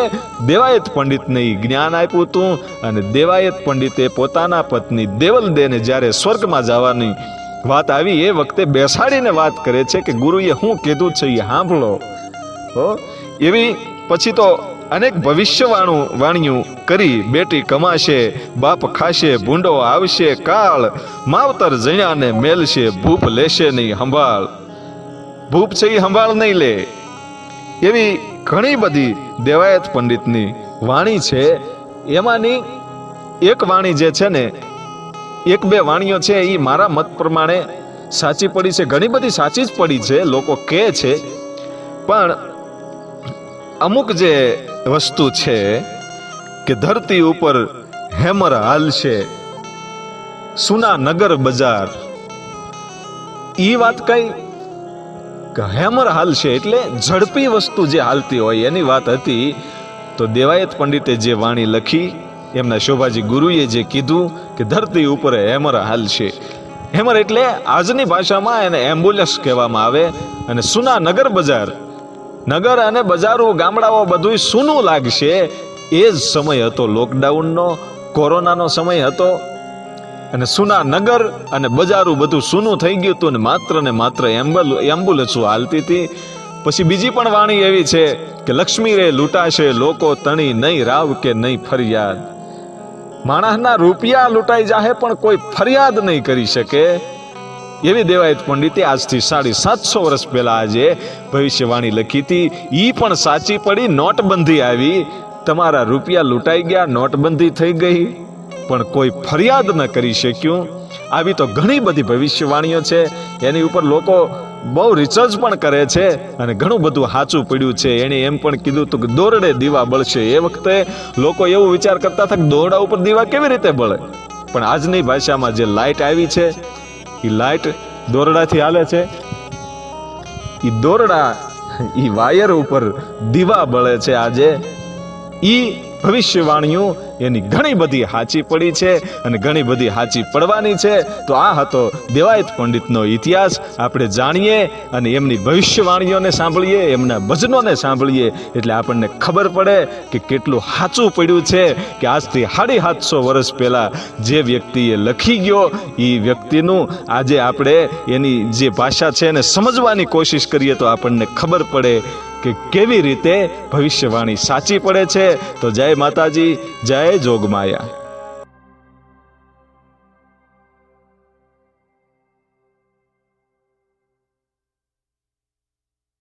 દેવાયત પંડિતને ઈ જ્ઞાન આપ્યું હતું. અને દેવાયત પંડિતે પોતાના પત્ની દેવલદેને જ્યારે સ્વર્ગમાં જવાની વાત આવી એ વખતે બેસાડીને વાત કરે છે કે ગુરુએ શું કીધું છે એ સાંભળો. એવી પછી તો અનેક ભવિષ્યવાણીઓ કરી. બેટી કમાશે, બાપ ખાશે, ભૂંડો આવશે કાળ, માવતર જણ્યાને મેલશે, ભૂપ લેશે નહીં સંભાળ. ભૂપ છે એ સંભાળ નહીં લે. એવી ઘણી બધી દેવાયત પંડિતની વાણી છે. એમાંની એક વાણી જે છે ને, 1-2 વાણીઓ છે એ મારા મત પ્રમાણે સાચી પડી છે. ઘણી બધી સાચી જ પડી છે લોકો કહે છે, પણ અમુક જે વસ્તુ છે કે ધરતી ઉપર હેમર હાલશે, સુના નગર બજાર. ઈ વાત કઈ કે હેમર હાલશે એટલે ઝડપી વસ્તુ જે હાલતી હોય એની વાત હતી. તો દેવાયત પંડિતે જે વાણી લખી, એમના શોભાજી ગુરુએ જે કીધું કે ધરતી ઉપર હેમર હાલશે. હેમર એટલે આજની ભાષામાં એને એમ્બ્યુલન્સ કહેવામાં આવે. અને સુના નગર બજાર, નગર અને બજારો ગામડાઓ બધું સૂનું લાગશે. એ જ સમય હતો લોકડાઉનનો, કોરોનાનો સમય હતો. અને સુના નગર અને બજારો બધું સૂનું થઈ ગયું હતું, ને માત્ર એમ્બ્યુલન્સો હાલતી હતી. પછી બીજી પણ વાણી એવી છે કે લક્ષ્મી રે લૂંટાશે, લોકો તણી નહીં રાવ કે નહીં ફરિયાદ. માણસના રૂપિયા લૂંટાઈ જાહે પણ કોઈ ફરિયાદ નહીં કરી શકે. એવી દેવાયત પંડિતે આજથી 750 વર્ષ પહેલા આજે ભવિષ્યવાણી લખી હતી. ઈ પણ સાચી પડી. નોટબંધી આવી, તમારા રૂપિયા લૂંટાઈ ગયા, નોટબંધી થઈ ગઈ, પણ કોઈ ફરિયાદ ન કરી શક્યું. આવી તો ઘણી બધી ભવિષ્યવાણીઓ છે. એની ઉપર લોકો બહુ રિસર્ચ પણ કરે છે અને ઘણું બધું સાચું પડ્યું છે. એણે એમ પણ કીધું હતું કે દોરડે દીવા બળશે. એ વખતે લોકો એવું વિચાર કરતા હતા કે દોરડા ઉપર દીવા કેવી રીતે બળે, પણ આજની ભાષામાં જે લાઇટ આવી છે, એ લાઇટ દોરડાથી હાલે છે. એ દોરડા, એ વાયર ઉપર દીવા બળે છે આજે. ઈ ભવિષ્યવાણીઓ એની ઘણી બધી સાચી પડી છે અને ઘણી બધી સાચી પડવાની છે. તો આ હતો દેવાયત પંડિતનો ઇતિહાસ. આપણે જાણીએ અને એમની ભવિષ્યવાણીઓને સાંભળીએ, એમના ભજનોને સાંભળીએ, એટલે આપણને ખબર પડે કે કેટલું સાચું પડ્યું છે. કે આજથી 750 વર્ષ પહેલા જે વ્યક્તિએ લખી ગયો, એ વ્યક્તિનું આજે આપણે એની જે ભાષા છે એને સમજવાની કોશિશ કરીએ તો આપણને ખબર પડે કે કેવી રીતે ભવિષ્યવાણી સાચી પડે છે. તો જય માતાજી, જય જોગમાયા.